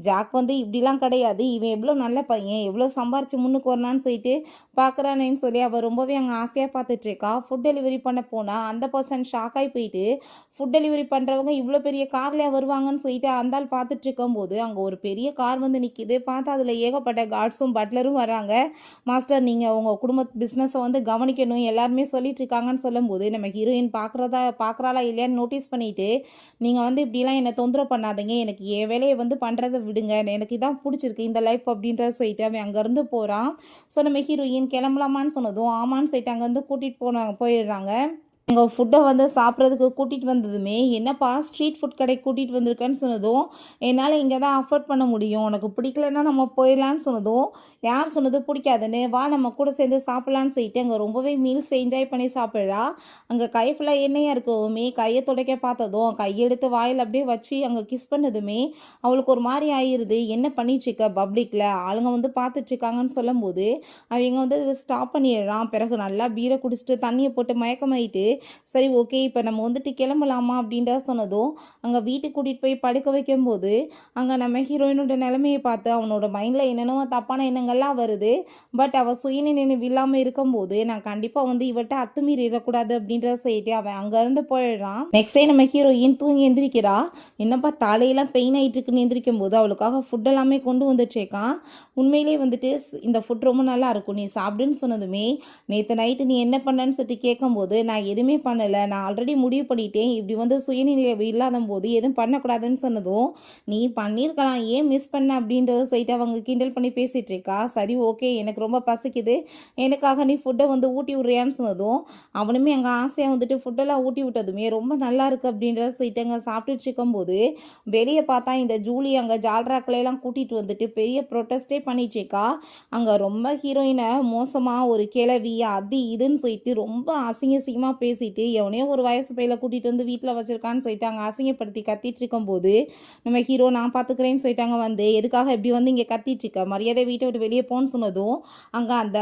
ஜாக் வந்து இப்படிலாம் கிடையாது. இவன் எவ்வளோ நல்ல பையன், எவ்வளோ சம்பாரிச்சு முன்னுக்கு வரலான்னு சொல்லிட்டு பார்க்குறானேன்னு சொல்லி அவள் ரொம்பவே அங்கே ஆசையாக பார்த்துட்ருக்கா. ஃபுட் டெலிவரி பண்ண போனால் அந்த பர்சன் ஷாக் ஆகி போயிட்டு, ஃபுட் டெலிவரி பண்ணுறவங்க இவ்வளோ பெரிய கார்லையா வருவாங்கன்னு சொல்லிட்டு அந்த ஆள் பார்த்துட்டு இருக்கும்போது, அங்கே ஒரு பெரிய கார் வந்து நிற்கிது. பார்த்தா அதில் ஏகப்பட்ட கார்ட்ஸும் பட்லரும் வராங்க. மாஸ்டர் நீங்கள் உங்கள் குடும்ப பிஸ்னஸை வந்து கவனிக்கணும் எல்லாருமே சொல்லிட்டு இருக்காங்கன்னு சொல்லும்போது, நம்ம ஹீரோயின் பார்க்குறாளா இல்லையான்னு நோட்டீஸ் பண்ணிட்டு, நீங்கள் வந்து இப்படிலாம் என்னை தொந்தரவு பண்ணாதீங்க, எனக்கு என் வேலையை வந்து பண்ணுறதை விடுங்க, எனக்கு இதான் பிடிச்சிருக்கு இந்த லைஃப் அப்படின்றத சொல்லிட்டு அவன் அங்கேருந்து போகிறான். ஸோ நம்ம ஹீரோயின் கிளம்பலாமான்னு சொன்னதும் ஆமான்னு சொல்லிட்டு அங்கேருந்து கூட்டிகிட்டு போயிடுறாங்க. அங்கே ஃபுட்டை வந்து சாப்பிட்றதுக்கு கூட்டிகிட்டு வந்ததுமே, என்னப்பா ஸ்ட்ரீட் ஃபுட் கடைக்கு கூட்டிகிட்டு வந்திருக்கேன்னு சொன்னதும், என்னால் இங்கே தான் அஃபோர்ட் பண்ண முடியும், உனக்கு பிடிக்கலன்னா நம்ம போயிடலான்னு சொன்னதும், யார் சொன்னது பிடிக்காதுன்னு, வா நம்ம கூட சேர்ந்து சாப்பிட்லான்னு சொல்லிட்டு அங்கே ரொம்பவே மீல்ஸ் என்ஜாய் பண்ணி சாப்பிட்றா. அங்கே கை ஃபுல்லாக எண்ணெயாக இருக்கவுமே கையை துடைக்க பார்த்ததும், கையெடுத்து வாயில் அப்படியே வச்சு அங்கே கிஸ் பண்ணதுமே அவளுக்கு ஒரு மாதிரி ஆயிடுது. என்ன பண்ணிட்டுருக்க பப்ளிக்கில் ஆளுங்க வந்து பார்த்துட்ருக்காங்கன்னு சொல்லும்போது, அவங்க வந்து ஸ்டாப் பண்ணிடுறான். பிறகு நல்லா பீரை குடிச்சிட்டு தண்ணியை போட்டு மயக்கமாயிட்டு, சரி ஓகே இப்போ நம்ம வந்துட்டு கிளம்பலாமா அப்படின்றத சொன்னதும், அங்கே வீட்டுக்கு கூட்டிகிட்டு போய் படுக்க வைக்கும்போது, அங்கே நம்ம ஹீரோயினோட நிலைமையை பார்த்து அவனோட மைண்டில் என்னென்னவோ தப்பான எண்ணங்கள்லாம் வருது. பட் அவள் சுயநினைவு இல்லாமல் இருக்கும்போது, நான் கண்டிப்பாக வந்து இவட்ட அத்துமீறிடக்கூடாது அப்படின்றத சொல்லிட்டு அவன் அங்கேருந்து போயிடுறான். நெக்ஸ்ட் டே நம்ம ஹீரோயின் தூங்கி எந்திரிக்கிறா. என்னப்பா தலையெல்லாம் பெயின் ஆகிட்டு இருக்குன்னு எந்திரிக்கும் போது அவளுக்காக ஃபுட் எல்லாமே கொண்டு வந்துட்டுருக்கான். உண்மையிலே வந்துட்டு இந்த ஃபுட் ரொம்ப நல்லா இருக்கும், நீ சாப்பிடுன்னு சொன்னதுமே, நேற்று நைட்டு நீ என்ன பண்ணன்னு சொல்லிட்டு கேட்கும்போது, நான் எதுவுமே பண்ணலை, நான் ஆல்ரெடி முடிவு பண்ணிட்டேன், இப்படி வந்து சுயநினைவு இல்லாத போது எதுவும் பண்ணக்கூடாதுன்னு சொன்னதும், நீ பண்ணியிருக்கலாம் ஏன் மிஸ் பண்ண அப்படின்றத சொல்லிட்டு அவங்க கிண்டல் பண்ணி பேசிகிட்டு இருக்கா. சரி ஓகே எனக்கு ரொம்ப பசிக்குது, எனக்காக நீ ஃபுட்டை வந்து ஊட்டி விட்றியான்னு சொன்னதும், அவனுமே அங்கே ஆசையாக வந்துட்டு ஃபுட்டெல்லாம் ஊட்டி விட்டதுமே ரொம்ப நல்லா இருக்குது அப்படின்றத சொல்லிட்டு அங்கே சாப்பிட்டுட்டு இருக்கும்போது, வெளியே பார்த்தா இந்த ஜூலி அங்கே ஜால்ராக்களையெல்லாம் கூட்டிகிட்டு வந்துட்டு பெரிய ப்ரொட்டஸ்டே பண்ணிட்டு இருக்கா. அங்கே ரொம்ப ஹீரோயினை மோசமாக ஒரு கிளவி அது இதுன்னு சொல்லிட்டு ரொம்ப அசிங்கமாக பேசிட்டு, எவனையோ ஒரு வயசு பையில கூட்டிகிட்டு வந்து வீட்டில் வச்சுருக்கான்னு சொல்லிட்டு அங்கே அசிங்கப்படுத்தி கத்திட்டு இருக்கும்போது, நம்ம ஹீரோ நான் பார்த்துக்கிறேன்னு சொல்லிட்டாங்க வந்து, எதுக்காக இப்படி வந்து இங்கே கத்திட்டு இருக்க, மரியாதை வீட்டை விட்டு வெளியே போன்னு சொன்னதும், அங்கே அந்த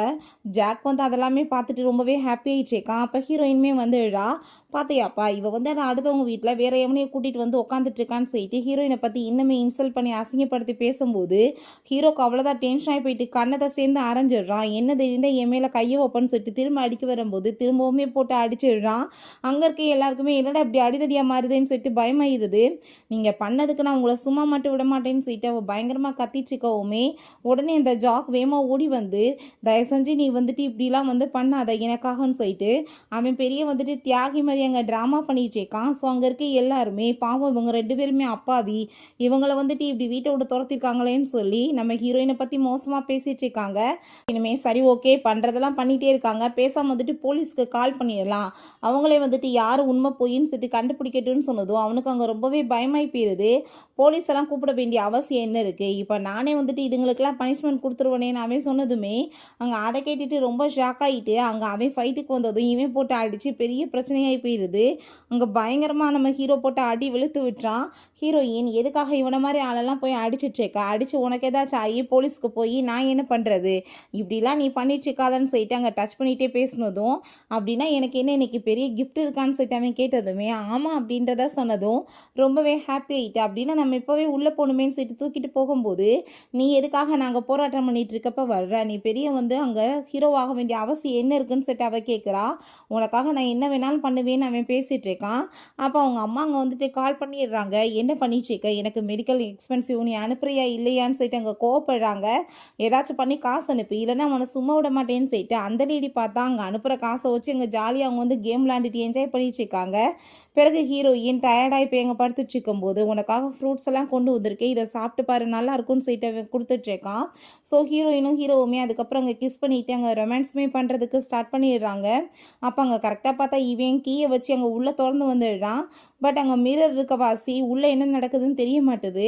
ஜாக் வந்து அதெல்லாமே பார்த்துட்டு ரொம்பவே ஹாப்பி ஆகிட்டு இருக்கான். அப்போ ஹீரோயினுமே வந்துடா, பார்த்தியாப்பா இவ வந்து நான் அடுத்தவங்க வீட்டில் வேற எவனையும் கூட்டிகிட்டு வந்து உட்காந்துட்டு இருக்கான்னு சொல்லிட்டு ஹீரோயினை பற்றி இன்னுமே இன்சல்ட் பண்ணி அசிங்கப்படுத்தி பேசும்போது, ஹீரோக்கு அவ்வளோதான் டென்ஷன் ஆகி போயிட்டு கண்ணத்தை சேர்ந்து அரைஞ்சிடுறான். என்ன தெரியுதா என் மேலே கையை வைப்பன்னு சொல்லிட்டு திரும்ப அடிக்க வரும்போது திரும்பவுமே போட்டு அடிச்சிடுறான். அங்கே இருக்க எல்லாருக்குமே என்னடா இப்படி அடிதடியாக மாறுதுன்னு சொல்லிட்டு பயமாயிருது. நீங்கள் பண்ணதுக்கு நான் உங்களை சும்மா மட்டும் விட மாட்டேன்னு சொல்லிட்டு அவள் பயங்கரமாக கத்திட்டு இருக்கவுமே, உடனே இந்த ஜாக் வேகமாக ஓடி வந்து, தயவு செஞ்சு நீ வந்துட்டு இப்படிலாம் வந்து பண்ணாத எனக்காகன்னு சொல்லிட்டு அவன் பெரிய வந்துட்டு தியாகி மாதிரி அங்கே ட்ராமா பண்ணிட்டு இருக்கான். ஸோ அங்கே இருக்க எல்லாருமே பாவம் இவங்க 2 பேருமே அப்பாவி, இவங்களை வந்துட்டு இப்படி வீட்டை விட்டு துரத்திருக்காங்களேன்னு சொல்லி நம்ம ஹீரோயினை பற்றி மோசமாக பேசிகிட்டு இருக்காங்க. இனிமே சரி ஓகே பண்ணுறதெல்லாம் பண்ணிகிட்டே இருக்காங்க, பேசாமல் வந்துட்டு போலீஸ்க்கு கால் பண்ணிடலாம், அவங்களே வந்துட்டு யார் உண்மை பொய்ன்னு சொல்லிட்டு கண்டுபிடிக்கட்டும்னு சொன்னதும் அவனுக்கு அங்கே ரொம்பவே பயமாகி போயிடுது. போலீஸ் எல்லாம் கூப்பிட வேண்டிய அவசியம் என்ன இருக்குது, இப்போ நானே வந்துட்டு இதுங்களுக்கெல்லாம் பனிஷ்மெண்ட் கொடுத்துருவேனேன்னு அவன் சொன்னதுமே அங்கே அதை கேட்டுட்டு ரொம்ப ஷாக் ஆகிட்டு அங்கே அவன் ஃபைட்டுக்கு வந்ததும் இவன் போட்டு அடித்து பெரிய பிரச்சனையாகி போயிடுது. அங்கே பயங்கரமாக நம்ம ஹீரோ போட்டு அடி வெளுத்து விட்டுறான். ஹீரோயின் எதுக்காக இவனை மாதிரி ஆளெல்லாம் போய் அடிச்சிட்ருக்கா, அடித்து உனக்கு ஏதாச்சும் ஆகி போலீஸ்க்கு போய் நான் என்ன பண்ணுறது, இப்படிலாம் நீ பண்ணிட்டுருக்காதான்னு சொல்லிட்டு அங்கே டச் பண்ணிகிட்டே பேசினதும், அப்படின்னா எனக்கு என்ன இன்னைக்கு பெரிய கிஃப்ட் இருக்கான்னு சொல்லிட்டு அவன் கேட்டதுமே ஆமாம் அப்படின்றத சொன்னதும் ரொம்பவே ஹாப்பி ஆகிட்டு, அப்படின்னா நம்ம இப்போவே உள்ளே போகணுமேன்னு சொல்லிட்டு தூக்கிட்டு போகும்போது, நீ எதுக்காக நாங்கள் போராட்டம் பண்ணிகிட்டு இருக்கப்ப வர்ற, நீ பெரிய வந்து அங்கே ஹீரோவாக வேண்டிய அவசியம் என்ன இருக்குன்னு சொல்லிட்டு அவள் கேட்குறா. உனக்காக நான் என்ன வேணாலும் பண்ணுவேன்னு அவன் பேசிகிட்டு இருக்கான். அப்போ அவங்க அம்மா அங்கே வந்துட்டு கால் பண்ணிடுறாங்க, என்ன பண்ணிட்டுருக்க, எனக்கு மெடிக்கல் எக்ஸ்பென்சிவ் நீ அனுப்புறியா இல்லையான்னு சொல்லிட்டு அங்கே கோவப்படுறாங்க. ஏதாச்சும் பண்ணி காசு அனுப்பு, இல்லைன்னா அவனை சும்மா விட மாட்டேன்னு சொல்லிட்டு அந்த லேடி பார்த்தா அங்கே அனுப்புகிற காசை வச்சு அங்கே ஜாலியாக அவங்க வந்து கேம் விளாண்டுட்டு என்ஜாய் பண்ணிட்டு இருக்காங்க. பிறகு ஹீரோயின் டயர்டாகி போய் எங்கே படுத்துட்டு இருக்கும்போது, உனக்காக ஃப்ரூட்ஸ் எல்லாம் கொண்டு வந்திருக்கேன், இதை சாப்பிட்டு பாரு நல்லா இருக்கும்னு சொல்லிட்டு அவன் கொடுத்துட்ருக்கான். ஸோ ஹீரோயினும் ஹீரோவுமே அதுக்கப்புறம் அங்கே கிஸ் பண்ணிவிட்டு அங்கே ரொமான்ஸுமே பண்ணுறதுக்கு ஸ்டார்ட் பண்ணிடுறாங்க. அப்போ அங்கே கரெக்டாக பார்த்தா இவன் கீயை கீயை வச்சு அங்கே உள்ளே திறந்து வந்துடுறான். பட் அங்கே மிரர் இருக்க வாசி உள்ளே என்ன நடக்குதுன்னு தெரிய மாட்டுது.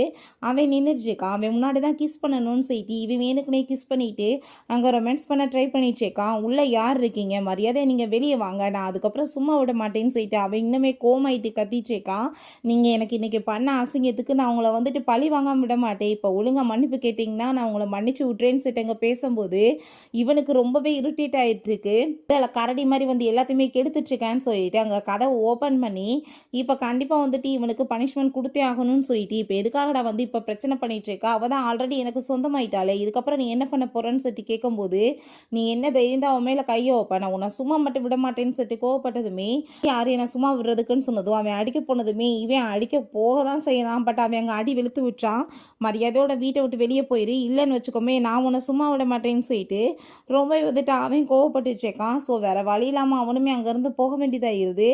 அவன் நின்றுட்டு இருக்கான். அவன் முன்னாடி தான் கிஸ் பண்ணணும்னு சொல்லிட்டு இவன் வேணுக்குனே கிஸ் பண்ணிட்டு அங்கே ரொமான்ஸ் பண்ண ட்ரை பண்ணிட்டு இருக்கான். உள்ளே யார் இருக்கீங்க, மரியாதையை நீங்கள் வெளியே வாங்க, நான் அதுக்கப்புறம் சும்மா விட மாட்டேன்னு சொல்லிட்டு அவன் இன்னுமே கோமாயிட்டு கத்திட்டு இருக்கான். நீங்கள் எனக்கு இன்றைக்கி பண்ண அசிங்கத்துக்கு நான் உங்களை வந்துட்டு பழி வாங்காமல் விட மாட்டேன், இப்போ ஒழுங்காக மன்னிப்பு கேட்டிங்கன்னா நான் உங்களை மன்னிச்சு விட்றேன்னு சொல்லிட்டு அங்கே பேசும்போது இவனுக்கு ரொம்பவே இரிட்டேட் ஆகிட்டு இருக்கு. இல்லை கரடி மாதிரி வந்து எல்லாத்தையுமே கெடுத்துட்ருக்கேன்னு சொல்லிட்டு அங்கே கதவை ஓப்பன் பண்ணி இப்போ கண்டிப்பாக வந்துட்டு இவனுக்கு பனிஷ்மெண்ட் கொடுத்தே ஆகணும்னு சொல்லிட்டு இப்போ எதுக்காகடா வந்து இப்போ பிரச்சனை பண்ணிட்டு இருக்கா, அவள் தான் ஆல்ரெடி எனக்கு சொந்தமாயிட்டாலே, இதுக்கப்புறம் நீ என்ன பண்ண போகிறேன்னு சொல்லிட்டு கேட்கும்போது நீ என்ன தைரியம் தான் அவன் மேலே கையை வைப்ப, நான் உன்னை சும்மா மட்டும் விட மாட்டேன்னு சொல்லிட்டு கோவப்பட்டதுமே யார் என்ன சும்மா விடுறதுக்குன்னு சொன்னதும் அவன் அடிக்க போனதுமே இவன் அடிக்க போக தான் செய்யறான். பட் அவன் அங்கே அடி வெளுத்து விட்டான். மரியாதையோட வீட்டை விட்டு வெளியே போயிரு, இல்லைன்னு வச்சுக்கோமே நான் உன்னை சும்மா விட மாட்டேன்னு சொல்லிட்டு ரொம்ப வந்துட்டு அவன் கோவப்பட்டுருக்கான். ஸோ வேறு வழி இல்லாமல் அவனுமே அங்கேருந்து போக வேண்டியதாக இருது.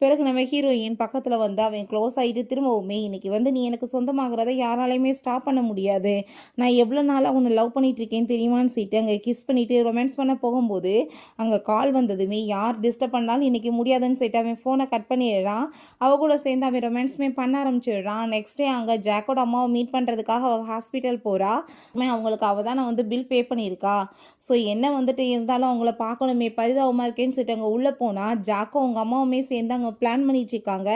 பிறகு நம்ம ஹீரோயின் பக்கத்தில் வந்து அவன் க்ளோஸ் ஆகிட்டு திரும்பவுமே இன்றைக்கி வந்து நீ எனக்கு சொந்தமாகறத யாராலையுமே ஸ்டாப் பண்ண முடியாது, நான் எவ்வளோ நாளாக உன்னை லவ் பண்ணிகிட்ருக்கேன் தெரியுமான்னு சொல்லிட்டு அங்கே கிஸ் பண்ணிவிட்டு ரொமான்ஸ் பண்ண போகும்போது அங்கே கால் வந்ததுமே யார் டிஸ்டர்ப் பண்ணாலும் இன்றைக்கி முடியாதுன்னு சொல்லிட்டு அவன் ஃபோனை கட் பண்ணிடுறான். அவள் கூட சேர்ந்து அவன் ரொமான்ஸுமே பண்ண ஆரம்பிச்சிடுறான். நெக்ஸ்ட் டே அங்கே ஜாக்கோட அம்மாவை மீட் பண்ணுறதுக்காக அவள் ஹாஸ்பிட்டல் போகிறா. அவங்களுக்கு அவள் தான் வந்து பில் பே பண்ணியிருக்கா. ஸோ என்ன வந்துட்டு இருந்தாலும் அவங்கள பார்க்கணுமே பரிதாபமாக இருக்கேன்னு சொல்லிட்டு அங்கே உள்ளே போனால் ஜாக்கோ அவங்க அம்மாவுமே சேர்ந்து அங்கே பிளான் பண்ணிட்டு இருக்காங்க.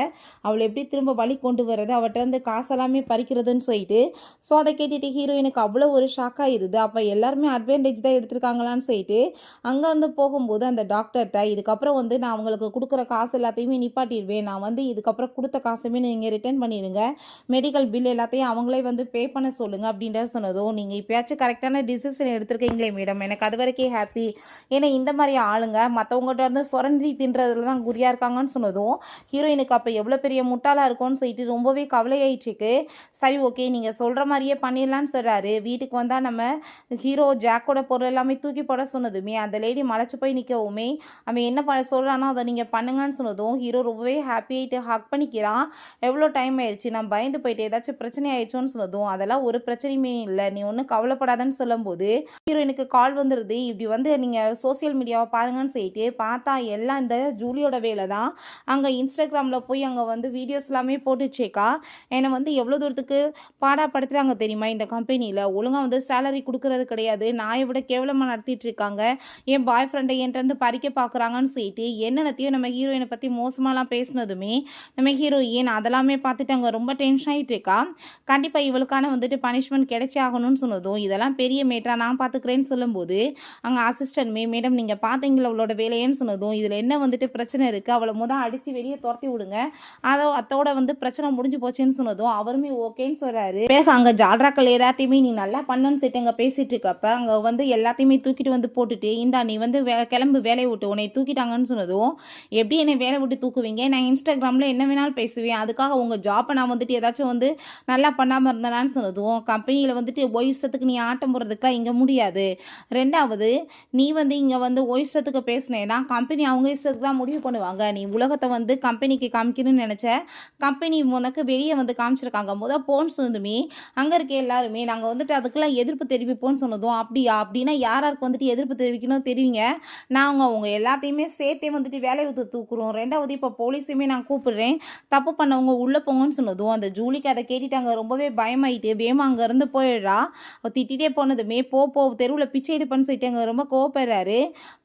அவளை எப்படி திரும்ப வழி கொண்டு வர்றது, அவட்ட இருந்து காசெல்லாமே பறிக்கிறதுன்னு சொல்லிட்டு. ஸோ அதை கேட்டுட்டு ஹீரோயினுக்கு அவ்வளோ ஒரு ஷாக்காக இருது. அப்போ எல்லாருமே அட்வான்டேஜ் தான் எடுத்திருக்காங்களான்னு சொல்லிட்டு அங்கே வந்து போகும்போது அந்த டாக்டர்கிட்ட இதுக்கப்புறம் வந்து நான் அவங்களுக்கு கொடுக்குற காசு எல்லாத்தையுமே நிப்பாட்டிடுவேன், நான் வந்து இதுக்கப்புறம் கொடுத்த காசுமே நீங்கள் ரிட்டர்ன் பண்ணிடுங்க, மெடிக்கல் பில் எல்லாத்தையும் அவங்களே வந்து பே பண்ண சொல்லுங்கள் அப்படின்ற சொன்னதும் நீங்கள் இப்போயாச்சும் கரெக்டான டிசிஷன் எடுத்திருக்கீங்களே மேடம், எனக்கு அது வரைக்கும் ஹாப்பி. ஏன்னா இந்த மாதிரி ஆளுங்க மற்றவங்ககிட்ட வந்து சுரண்டி தின்றதுல தான் குறியாக இருக்காங்கன்னு சொன்னதும் ஹீரோயினுக்கு அப்போ எவ்வளோ பெரிய முட்டாளாக இருக்கும்னு சொல்லிட்டு ரொம்பவே கவலையாயிட்டுருக்கு. சரி ஓகே நீங்கள் சொல்கிற மாதிரியே பண்ணிடலான்னு சொல்கிறாரு. வீட்டுக்கு வந்தால் நம்ம ஹீரோ ஜாக்கோட பொருள் எல்லாமே தூக்கி போட சொன்னதுமே அந்த லேடி மலைச்சு போய் நிற்கவுமே அவன் என்ன பண்ண சொல்கிறானோ அதை நீங்கள் பண்ணுங்கன்னு சொன்னதும் ஹீரோ ரொம்பவே ஹாப்பியாகிட்டு ஹக் பண்ணிக்கிறான். எவ்வளோ டைம் ஆயிடுச்சு, நான் பயந்து போயிட்டு ஏதாச்சும் பிரச்சனை ஆயிடுச்சோன்னு சொன்னதும் அதெல்லாம் ஒரு பிரச்சனையுமே இல்லை, நீ ஒன்றும் கவலைப்படாதன்னு சொல்லும்போது ஹீரோயினுக்கு கால் வந்துடுது. இப்படி வந்து நீங்கள் சோசியல் மீடியாவை பாருங்கன்னு சொல்லிட்டு பார்த்தா எல்லாம் இந்த ஜூலியோட வேலை தான். அங்கே இன்ஸ்டாகிராமில் போய் அங்கே வந்து வீடியோஸ் எல்லாமே போட்டுச்சேக்கா என்னை வந்து எவ்வளோ தூரத்துக்கு பாடாப்படுத்துகிறாங்க தெரியுமா இந்த கம்பெனியில், ஒழுங்காக வந்து சேலரி கொடுக்கறது கிடையாது, நாயை விட கேவலமாக நடத்திட்டு இருக்காங்க, என் பாய் ஃப்ரெண்டை என்கிட்ட பறிக்க பார்க்குறாங்கன்னு சொல்லிட்டு என்னென்னத்தையும் நம்ம ஹீரோயினை பற்றி மோசமாலாம் பேசினதுமே நம்ம ஹீரோயின் அதெல்லாமே பார்த்துட்டு அங்கே ரொம்ப டென்ஷன் ஆகிட்டு இருக்கா. கண்டிப்பாக இவளுக்கான வந்துட்டு பனிஷ்மெண்ட் கிடைச்சி ஆகணும்னு சொன்னதும் இதெல்லாம் பெரிய மேட்டரா நான் பார்த்துக்கிறேன்னு சொல்லும்போது அங்கே அசிஸ்டன்ட் மேடம் நீங்கள் பார்த்தீங்களா அவளோட வேலையேன்னு சொன்னதும் இதில் என்ன வந்துட்டு பிரச்சனை இருக்குது, அவளை அடித்து வெளியே துரத்தி விடுங்க, அதோட வந்து பிரச்சனை முடிஞ்சு போச்சுன்னு சொன்னதும் அவருமே ஓகேன்னு சொல்கிறாரு. பிறகு அங்கே ஜால்ராக்கள் எல்லாத்தையுமே நீ நல்லா பண்ணுன்னு சொல்லிட்டு அங்கே பேசிகிட்டு இருக்கப்ப அங்கே வந்து எல்லாத்தையுமே தூக்கிட்டு வந்து போட்டுட்டு இந்தா நீ வந்து கிளம்பு வேலையை விட்டு, உன்னை தூக்கிட்டாங்கன்னு சொன்னதும் எப்படி என்னை வேலை விட்டு தூக்குவீங்க, நான் இன்ஸ்டாகிராமில் என்ன வேணாலும் பேசுவேன், அதுக்காக உங்கள் ஜாப்பை நான் வந்துட்டு ஏதாச்சும் வந்து நல்லா பண்ணாமல் இருந்தேனான்னு சொன்னதும் கம்பெனியில் வந்துட்டு இஷ்டத்துக்கு நீ ஆட்டம் போடுறதுக்குலாம் இங்கே முடியாது, ரெண்டாவது நீ வந்து இங்கே வந்து இஷ்டத்துக்கு பேசினேன்னா கம்பெனி அவங்க இஷ்டத்துக்கு தான் முடிவு பண்ணுவாங்க, நீ உலகத்தை வந்து கம்பெனிக்கு காமிக்கணும்னு நினச்ச கம்பெனி உனக்கு வெளியே வந்து காமிச்சிருக்காங்க, போன்னு சொன்னதுமே அங்கே இருக்க எல்லாருமே நாங்கள் வந்துட்டு அதுக்கெல்லாம் எதிர்ப்பு தெரிவிப்போம்னு சொன்னதும் அப்படியா, அப்படின்னா யாராருக்கு வந்துட்டு எதிர்ப்பு தெரிவிக்கணும் தெரிவிங்க, நாங்கள் அவங்க எல்லாத்தையுமே சேர்த்தே வந்துட்டு வேலையை விட்டு தூக்குறோம், ரெண்டாவது இப்போ போலீஸையுமே நான் கூப்பிடுறேன், தப்பு பண்ணவங்க உள்ளே போங்கன்னு சொன்னதும் அந்த ஜூலிக்கு அதை கேட்டுட்டாங்க ரொம்பவே பயமாயிட்டு வேமா அங்கேருந்து போயிடுறா. திட்டிகிட்டே போனதுமே போ தெருவில் பிச்சை எடுப்பேன்னு சொல்லிட்டு அங்கே ரொம்ப கோவப்படுறாரு.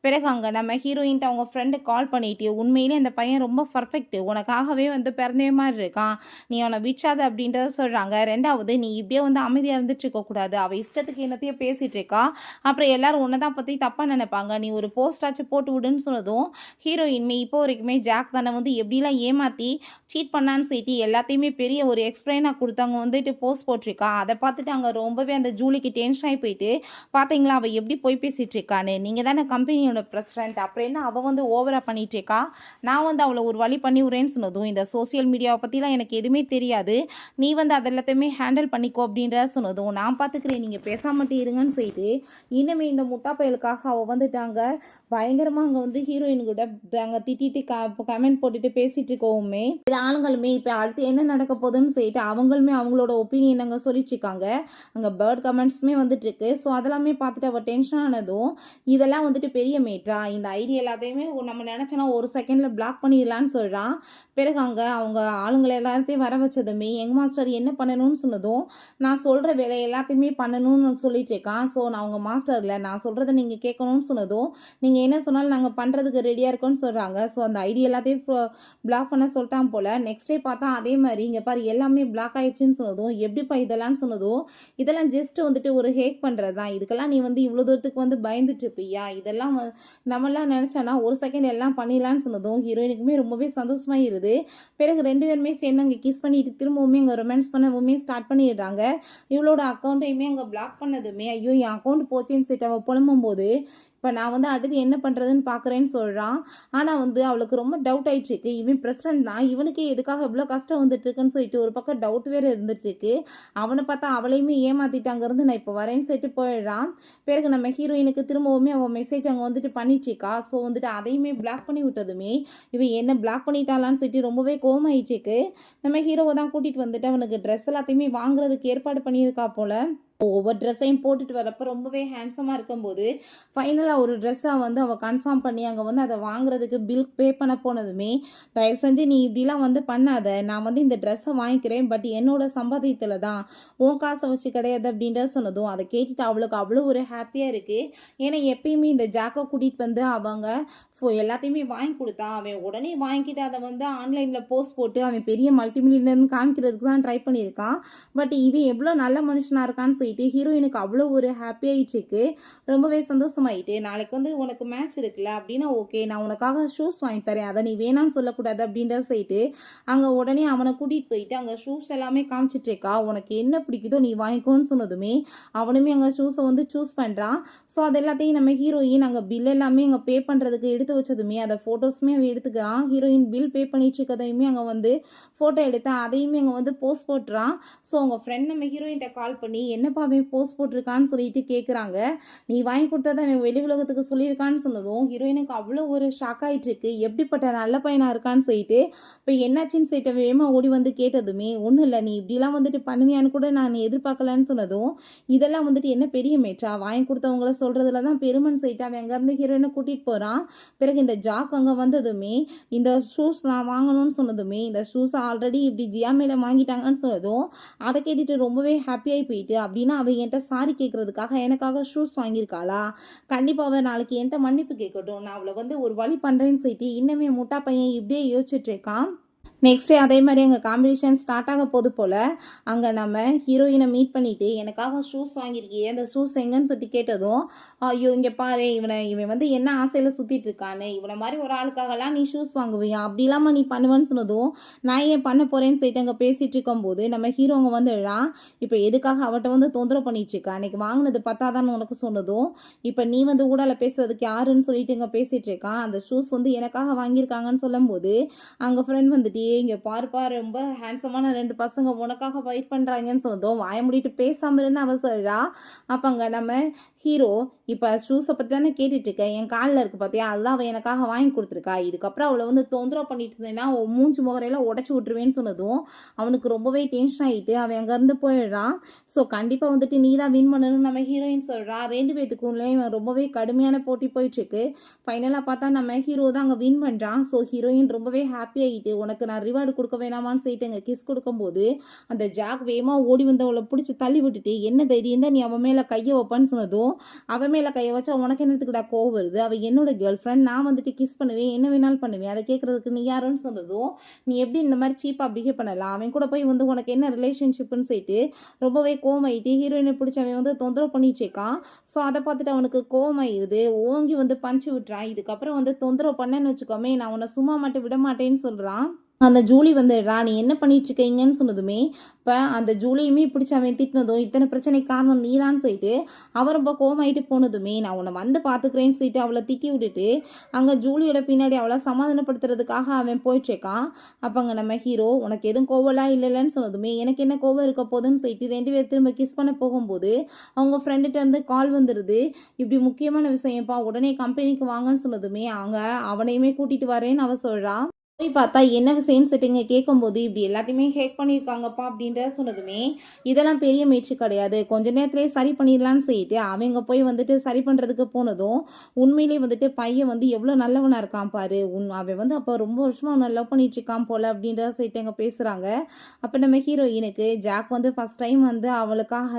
பிறகு அங்கே நம்ம ஹீரோயின்ட்டு அவங்க ஃப்ரெண்டு கால் பண்ணிட்டு உண்மையிலே இந்த பையன் ரொம்ப பர்ஃபெக்ட், உனக்காகவே வந்து பிறந்தே மாதிரி இருக்கான், நீ அவனை விற்றாத அப்படின்றத சொல்கிறாங்க, ரெண்டாவது நீ இப்படியே வந்து அமைதியாக இருந்துட்டு இருக்கக்கூடாது, அவள் இஷ்டத்துக்கு என்னத்தையும் பேசிகிட்டு இருக்கா, அப்புறம் எல்லாரும் உன்னை தான் பற்றி தப்பாக நினைப்பாங்க, நீ ஒரு போஸ்டாச்சும் போட்டு விடுன்னு சொன்னதும் ஹீரோயின்மே இப்போ வரைக்குமே ஜாக் தானே வந்து எப்படிலாம் ஏமாற்றி சீட் பண்ணான்னு சொல்லிட்டு எல்லாத்தையுமே பெரிய ஒரு எக்ஸ்பிளைனாக கொடுத்தாங்க வந்துட்டு போஸ்ட் போட்டிருக்கா. அதை பார்த்துட்டு அங்கே ரொம்பவே அந்த ஜூலிக்கு டென்ஷன் ஆகி போயிட்டு பார்த்தீங்களா அவள் எப்படி போய் பேசிகிட்டு இருக்கான்னு, நீங்கள் தானே கம்பெனியோட ப்ரெசிடென்ட், அப்படின்னா அவள் வந்து ஓவராக பண்ணிகிட்டு இருக்கா, நான் வந்து அவளை ஒரு வழி பண்ணி விட்றேன்னு சொன்னதும் இந்த சோசியல் மீடியாவை பற்றிலாம் எனக்கு எதுவுமே தெரியாது, நீ வந்து அதெல்லாத்தையுமே ஹேண்டில் பண்ணிக்கோ அப்படின்ற சொன்னதும் நான் பார்த்துக்கிறேன் நீங்கள் பேசாமட்டே இருங்கன்னு சொல்லிட்டு இன்னுமே இந்த முட்டா பயலுக்காக அவள் வந்துட்டாங்க பயங்கரமாக அங்கே வந்து ஹீரோயின் கூட அங்கே திட்டிட்டு கமெண்ட் போட்டுட்டு பேசிகிட்டு இருக்கவுமே இது ஆளுங்களுமே இப்போ அடுத்து என்ன நடக்க போகுதுன்னு சொல்லிட்டு அவங்களுமே அவங்களோட ஒப்பீனியன் அங்கே சொல்லிட்டு இருக்காங்க. அங்கே பேர்ட் கமெண்ட்ஸுமே வந்துட்டு இருக்கு. ஸோ அதெல்லாமே பார்த்துட்டு அவள் டென்ஷன் ஆனதும் இதெல்லாம் வந்துட்டு பெரிய மேட்ரா, இந்த ஐடியா எல்லாத்தையுமே நம்ம நினச்சோன்னா ஒரு செகண்டில் பிளாக் பண்ணிடலான்னு சொல்கிறான். பிறகு அங்கே அவங்க ஆளுங்களை எல்லாத்தையும் வர வச்சதுமே யங் மாஸ்டர் என்ன பண்ணணும்னு சொன்னதும் நான் சொல்கிற வேலை எல்லாத்தையுமே பண்ணணும்னு சொல்லிட்டு இருக்கான். ஸோ நான் அவங்க மாஸ்டரில் நான் சொல்கிறத நீங்கள் கேட்கணும்னு சொன்னதும் நீங்கள் என்ன சொன்னாலும் நாங்கள் பண்ணுறதுக்கு ரெடியாக இருக்கோன்னு சொல்கிறாங்க. ஸோ அந்த ஐடி எல்லாத்தையும் பிளாக் பண்ண சொல்லிட்டான் போல். நெக்ஸ்ட் டே பார்த்தா அதே மாதிரி இங்கே பாரு எல்லாமே பிளாக் ஆயிடுச்சுன்னு சொன்னதும் எப்படிப்பா இதெல்லாம் சொன்னதும் இதெல்லாம் ஜஸ்ட் வந்துட்டு ஒரு ஹேக் பண்ணுறது தான், இதுக்கெல்லாம் நீ வந்து இவ்வளோ தூரத்துக்கு வந்து பயந்துட்டு இருப்பியா, இதெல்லாம் நம்மளாம் நினச்சானா ஒரு செகண்ட் எல்லாம் பண்ணிடலான்னு சொன்னதும் ஹீரோயினுக்குமே ரொம்பவே சந்தோஷமாயிருது. பிறகு 2 பேருமே சேர்ந்து அங்கே கிஸ் பண்ணிட்டு திரும்பவுமே அங்கே ரொமான்ஸ் பண்ணவுமே ஸ்டார்ட் பண்ணிடுறாங்க. இவளோட அக்கௌண்ட்டையுமே அங்கே பிளாக் பண்ணதுமே ஐயோ என் அக்கௌண்ட் போச்சேன்னு சொல்லிட்டு அவள் புலம்பும்போது இப்போ நான் வந்து அடுத்து என்ன பண்ணுறதுன்னு பார்க்குறேன்னு சொல்கிறான். ஆனால் வந்து அவளுக்கு ரொம்ப டவுட் ஆகிட்டுருக்கு, இவன் பிரசிடென்ட்னா இவனுக்கே எதுக்காக இவ்வளோ கஷ்டம் வந்துட்டுருக்குன்னு சொல்லிட்டு ஒரு பக்கம் டவுட் வேறு இருந்துகிட்ருக்கு. அவனை பார்த்தா அவளையுமே ஏமாற்றிட்டு அங்கேருந்து நான் இப்போ வரேன்னு சொல்லிட்டு போயிடுறான். பிறகு நம்ம ஹீரோயினுக்கு திரும்பவுமே அவள் மெசேஜ் அங்கே வந்துட்டு பண்ணிட்டுருக்கா. ஸோ வந்துட்டு அதையுமே பிளாக் பண்ணி விட்டதுமே இவன் என்ன பிளாக் பண்ணிட்டாலான்னு சொல்லிட்டு ரொம்பவே கோவமாயிட்டுருக்கு. நம்ம ஹீரோவை தான் கூட்டிகிட்டு வந்துட்டு அவனுக்கு ட்ரெஸ் எல்லாத்தையுமே வாங்குறதுக்கு ஏற்பாடு பண்ணியிருக்கா போல். ஒவ்வொரு ட்ரெஸ்ஸையும் போட்டுட்டு வரப்போ ரொம்பவே ஹேண்ட்ஸமாக இருக்கும்போது ஃபைனலாக ஒரு ட்ரெஸ்ஸை வந்து அவள் கன்ஃபார்ம் பண்ணி அங்கே வந்து அதை வாங்குறதுக்கு பில் பே பண்ண போனதுமே தயவு செஞ்சு நீ இப்படிலாம் வந்து பண்ணாத, நான் வந்து இந்த ட்ரெஸ்ஸை வாங்கிக்கிறேன் பட் என்னோட சம்பாதியத்தில் தான், உன் காசை வச்சு கிடையாது அப்படின்ற சொன்னதும் அதை கேட்டுட்டு அவளுக்கு அவ்வளோ ஒரு ஹாப்பியாக இருக்குது. ஏன்னா எப்பயுமே இந்த ஜாக்கை கூட்டிகிட்டு வந்து அவங்க எல்லாத்தையுமே வாங்கி கொடுத்தா அவன் உடனே வாங்கிட்டு அதை வந்து ஆன்லைனில் போஸ்ட் போட்டு அவன் பெரிய மல்டிமில்லியனர்னு காமிக்கிறதுக்கு தான் ட்ரை பண்ணியிருக்கான். பட் இவன் எவ்வளோ நல்ல மனுஷனாக இருக்கான்னு சொல்லிட்டு ஹீரோயினுக்கு அவ்வளோ ஒரு ஹாப்பியாகிட்டுருக்கு. ரொம்பவே சந்தோஷமாயிட்டு நாளைக்கு வந்து உனக்கு மேட்ச் இருக்குல்ல அப்படின்னா ஓகே நான் உனக்காக ஷூஸ் வாங்கி தரேன், அதை நீ வேணான்னு சொல்லக்கூடாது அப்படின்ற சொல்லிட்டு அங்கே உடனே அவனை கூட்டிகிட்டு போயிட்டு அங்கே ஷூஸ் எல்லாமே காமிச்சிட்ருக்கா. உனக்கு என்ன பிடிக்குதோ நீ வாங்கிக்கோன்னு சொன்னதுமே அவனுமே அங்கே ஷூஸை வந்து சூஸ் பண்ணுறான். ஸோ அது எல்லாத்தையும் நம்ம ஹீரோயின் அங்கே பில் எல்லாமே அங்கே பே பண்ணுறதுக்கு எடுத்து வச்சதுமே அதை ஃபோட்டோஸுமே அவன் எடுத்துக்கிறான். ஹீரோயின் பில் பே பண்ணிட்டு இருக்கதையுமே அங்கே வந்து ஃபோட்டோ எடுத்து அதையுமே அங்கே வந்து போஸ்ட் போட்டுறான். ஸோ அவங்க ஃப்ரெண்ட் நம்ம ஹீரோயின்கிட்ட கால் பண்ணி என்னப்பா அவன் போஸ்ட் போட்டிருக்கான்னு சொல்லிட்டு கேட்குறாங்க. நீ வாங்கி கொடுத்ததை அவன் வெளி உலகத்துக்கு சொல்லியிருக்கான்னு சொன்னதும் ஹீரோயினுக்கு அவ்வளோ ஒரு ஷாக் ஆகிட்டு இருக்கு, எப்படிப்பட்ட நல்ல பையனாக இருக்கான்னு சொல்லிட்டு. இப்போ என்னாச்சின்னு சொல்லிட்டு வேகமாக ஓடி வந்து கேட்டதுமே ஒன்றும் இல்லை, நீ இப்படிலாம் வந்துட்டு பண்ணுவியான்னு கூட நான் எதிர்பார்க்கலன்னு சொன்னதும் இதெல்லாம் வந்துட்டு என்ன பெரிய மேட்சா, வாங்கி கொடுத்தவங்கள சொல்கிறதுல தான் பெருமைன்னு சொல்லிட்டு அவன் அங்கேருந்து ஹீரோயினை கூட்டிகிட்டு போகிறான். பிறகு இந்த ஜாக் அங்கே வந்ததுமே இந்த ஷூஸ் நான் வாங்கணும்னு சொன்னதுமே இந்த ஷூஸை ஆல்ரெடி இப்படி ஜியாமேல வாங்கிட்டாங்கன்னு சொன்னதும் அதை கேட்டுட்டு ரொம்பவே ஹாப்பியாகி போயிட்டு அப்படின்னா அவள் என்கிட்ட சாரி கேட்குறதுக்காக எனக்காக ஷூஸ் வாங்கியிருக்காளா, கண்டிப்பாக அவள் நாளைக்கு என்கிட்ட மன்னிப்பு கேட்கட்டும், நான் அவளை வந்து ஒரு வழி பண்ணுறேன்னு சொல்லிட்டு இன்னமே முட்டா பையன் இப்படியே யோசிச்சுட்டு இருக்கான். நெக்ஸ்ட் டே அதே மாதிரி அங்கே காம்படிஷன் ஸ்டார்ட் ஆக போது போல் அங்கே நம்ம ஹீரோயினை மீட் பண்ணிவிட்டு எனக்காக ஷூஸ் வாங்கியிருக்கியே அந்த ஷூஸ் எங்கன்னு சொல்லி கேட்டதும் ஐயோ இங்கே பாரு இவன் வந்து என்ன ஆசையில் சுற்றிட்டு இருக்கான்னு, இவனை மாதிரி ஒரு ஆளுக்காகலாம் நீ ஷூஸ் வாங்குவியா, அப்படி இல்லாமல் நீ பண்ணுவேன்னு சொன்னதும் நான் ஏன் பண்ண போகிறேன்னு சொல்லிட்டு அங்கே பேசிகிட்டு இருக்கும்போது நம்ம ஹீரோங்க வந்து இப்போ எதுக்காக அவட்ட வந்து தொந்தரவு பண்ணிகிட்ருக்கா, அன்றைக்கி வாங்கினது பத்தாதான்னு உனக்கு சொன்னதும் இப்போ நீ வந்து ஊடால பேசுறதுக்கு யாருன்னு சொல்லிட்டு இங்கே பேசிகிட்டு இருக்கான். அந்த ஷூஸ் வந்து எனக்காக வாங்கியிருக்காங்கன்னு சொல்லும்போது அங்கே ஃப்ரெண்ட் வந்துட்டு இங்கே பாருப்பா ரொம்ப ஹேண்ட்ஸமான 2 பசங்க உனக்காக வெயிட் பண்ணுறாங்கன்னு சொன்னதும் வாய முடிட்டு பேசாமல் இருந்து அவ சொல்கிறா. அப்போ அங்கே நம்ம ஹீரோ இப்போ ஷூஸை பற்றி தானே கேட்டுட்டு இருக்கேன், என் காலில் இருக்குது பார்த்தியா அதுதான் அவள் எனக்காக வாங்கி கொடுத்துருக்கா, இதுக்கப்புறம் அவளை வந்து தொந்தரவு பண்ணிட்டு இருந்தேன்னா மூஞ்சி முகரையெல்லாம் உடச்சி விட்டுருவேன்னு சொன்னதும் அவனுக்கு ரொம்பவே டென்ஷன் ஆகிட்டு அவன் அங்கேருந்து போயிடுறான். ஸோ கண்டிப்பாக வந்துட்டு நீ தான் வின் பண்ணணும்னு நம்ம ஹீரோயின் சொல்கிறா. 2 பேத்துக்குள்ளேயும் ரொம்பவே கடுமையான போட்டி போயிட்டுருக்கு. ஃபைனலாக பார்த்தா நம்ம ஹீரோ தான் அங்கே வின் பண்ணுறான். ஸோ ஹீரோயின் ரொம்பவே ஹாப்பி ஆகிட்டு உனக்கு நான் ரிவார்டு கொடுக்க வேணாமான்னு சொல்லிட்டு அங்கே கிஸ் கொடுக்கும்போது அந்த ஜாக் வேகமாக ஓடி வந்து அவளை பிடிச்சி தள்ளி விட்டுட்டு என்ன தைரியம் தான் நீ அவன் மேலே கையை வைப்பான்னு சொன்னதும் அவன் மேலே கையை வச்சா உனக்கு என்னத்துக்குடா கோவம் வருது, அவள் என்னோட கேர்ள் ஃப்ரெண்ட், நான் வந்துட்டு கிஸ் பண்ணுவேன் என்ன வேணாலும் பண்ணுவேன், அதை கேட்குறதுக்கு நீ யாருன்னு சொன்னதும் நீ எப்படி இந்த மாதிரி சீப்பாக பிஹேவ் பண்ணலாம், அவன் கூட போய் வந்து உனக்கு என்ன ரிலேஷன்ஷிப்னு சொல்லிட்டு ரொம்பவே கோவமாயிட்டு ஹீரோயினை பிடிச்சி அவன் வந்து தொந்தரவு பண்ணிட்டு இருக்கான். ஸோ அதை பார்த்துட்டு அவனுக்கு கோவமாயிருது, ஓங்கி வந்து பஞ்சு விட்டுறான். இதுக்கப்புறம் வந்து தொந்தரவு பண்ணேன்னு வச்சுக்கோமே நான் உன்னை சும்மா மட்டும் விட மாட்டேன்னு சொல்கிறான். அந்த ஜூலி வந்து ராணி என்ன பண்ணிட்டு இருக்கீங்கன்னு சொன்னதுமே இப்போ அந்த ஜூலியுமே பிடிச்சி அவன் திட்டினதும் இத்தனை பிரச்சனைக்கு காரணம் நீதான்னு சொல்லிட்டு அவன் ரொம்ப கோவமாயிட்டு போனதுமே நான் உன்னை வந்து பார்த்துக்கிறேன்னு சொல்லிட்டு அவளை திட்டி விட்டுட்டு அங்கே ஜூலியோட பின்னாடி அவளை சமாதானப்படுத்துறதுக்காக அவன் போயிட்டுருக்கான். அப்போ அங்கே நம்ம ஹீரோ உனக்கு எதுவும் கோவலாம் இல்லைன்னு சொன்னதுமே எனக்கு என்ன கோவம் இருக்க போதுன்னு சொல்லிட்டு 2 பேர் திரும்ப கிஸ் பண்ண போகும்போது அவங்க ஃப்ரெண்டுகிட்ட இருந்து கால் வந்துடுது, இப்படி முக்கியமான விஷயம்ப்பா உடனே கம்பெனிக்கு வாங்கன்னு சொன்னதுமே அவங்க அவனையுமே கூட்டிகிட்டு வரேன்னு அவன் சொல்கிறான். போய் பார்த்தா என்ன விஷயம்னு சொல்லிட்டு கேட்கும்போது, "இப்படி எல்லாத்தையுமே ஹேக் பண்ணியிருக்காங்கப்பா" அப்படின்றத சொன்னதுமே, இதெல்லாம் பெரிய முயற்சி கிடையாது. கொஞ்ச நேரத்திலேயே சரி பண்ணிடலான்னு சொல்லிட்டு, அவங்க போய் வந்துட்டு சரி பண்ணுறதுக்கு போனதும், உண்மையிலேயே வந்துட்டு பையன் வந்து எவ்வளோ நல்லவனா இருக்கான் பாரு. அவன் வந்து அப்போ ரொம்ப வருஷமா அவன லவ் பண்ணிட்டு இருக்கான் போல அப்படின்றத சொல்லிட்டு அங்க பேசுறாங்க. அப்ப நம்ம ஹீரோயினுக்கு ஜாக் வந்து ஃபர்ஸ்ட் டைம் வந்து அவளுக்காக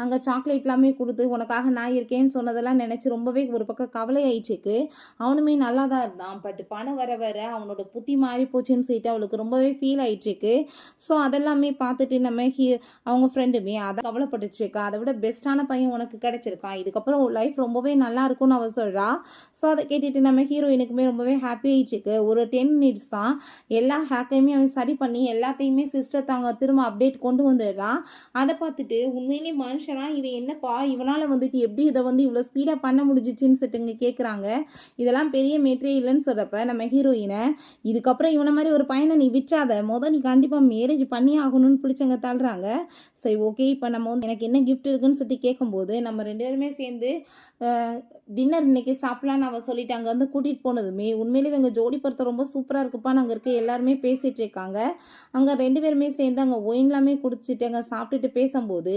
அங்க சாக்லேட் எல்லாமே குடுத்து, "உனக்காக நான் இருக்கேன்னு" சொன்னதெல்லாம் நினைச்சு ரொம்பவே ஒரு பக்கம் கவலை ஆயிடுச்சுக்கு. அவனுமே நல்லா தான் இருந்தான். பட் பணம் வர வர அவனோட புத்தி மாறி போச்சுன்னு சொல்லிட்டு அவளுக்கு ரொம்பவே ஃபீல் ஆயிட்டுருக்கு. ஸோ அதெல்லாமே பார்த்துட்டு நம்ம அவங்க ஃப்ரெண்டுமே அத கவலைப்பட்டுட்டுருக்கா. அதை விட பெஸ்ட்டான பையன் உனக்கு கிடைச்சிருக்கான். இதுக்கப்புறம் உன் லைஃப் ரொம்பவே நல்லா இருக்கும்னு அவ சொல்றா. ஸோ அதை கேட்டுட்டு நம்ம ஹீரோயினுக்குமே ரொம்பவே ஹாப்பி ஆயிடுச்சுக்கு. ஒரு 10 மினிட்ஸ் தான். எல்லா ஹேக்கையுமே அவன் சரி பண்ணி எல்லாத்தையுமே சிஸ்டர் தாங்க திரும்ப அப்டேட் கொண்டு வந்துடுறான். அதை பார்த்துட்டு உண்மையிலேயே மனுஷனா இவன் என்னப்பா இவனால வந்துட்டு எப்படி இதை வந்து இவ்வளோ ஸ்பீடாக பண்ண முடிஞ்சிச்சுன்னு சொல்லிட்டு கேட்குறாங்க. இதெல்லாம் பெரிய மேட்டரே இல்லைன்னு சொல்கிறப்ப நம்ம ஹீரோயினை, இதுக்கப்புறம் இவனை மாதிரி ஒரு பையனை நீ விட்டுறாத, நீ கண்டிப்பாக மேரேஜ் பண்ணி ஆகணும்னு பிடிச்சவங்க தள்ளுறாங்க. சரி ஓகே, இப்போ நம்ம வந்து எனக்கு என்ன கிஃப்ட் இருக்குன்னு சொல்லிட்டு கேட்கும்போது, நம்ம 2 பேருமே சேர்ந்து டின்னர் இன்னைக்கு சாப்பிட்லான்னு அவள் சொல்லிட்டு அங்கே வந்து கூட்டிகிட்டு போனதுமே, உண்மையிலேயே இவங்க ஜோடி பொறுத்த ரொம்ப சூப்பராக இருக்குப்பான்னு அங்கே இருக்க எல்லாருமே பேசிகிட்டு இருக்காங்க. அங்கே 2 பேருமே சேர்ந்து அங்கே ஒயின்லாமே குடிச்சிட்டு அங்கே சாப்பிட்டுட்டு பேசும்போது,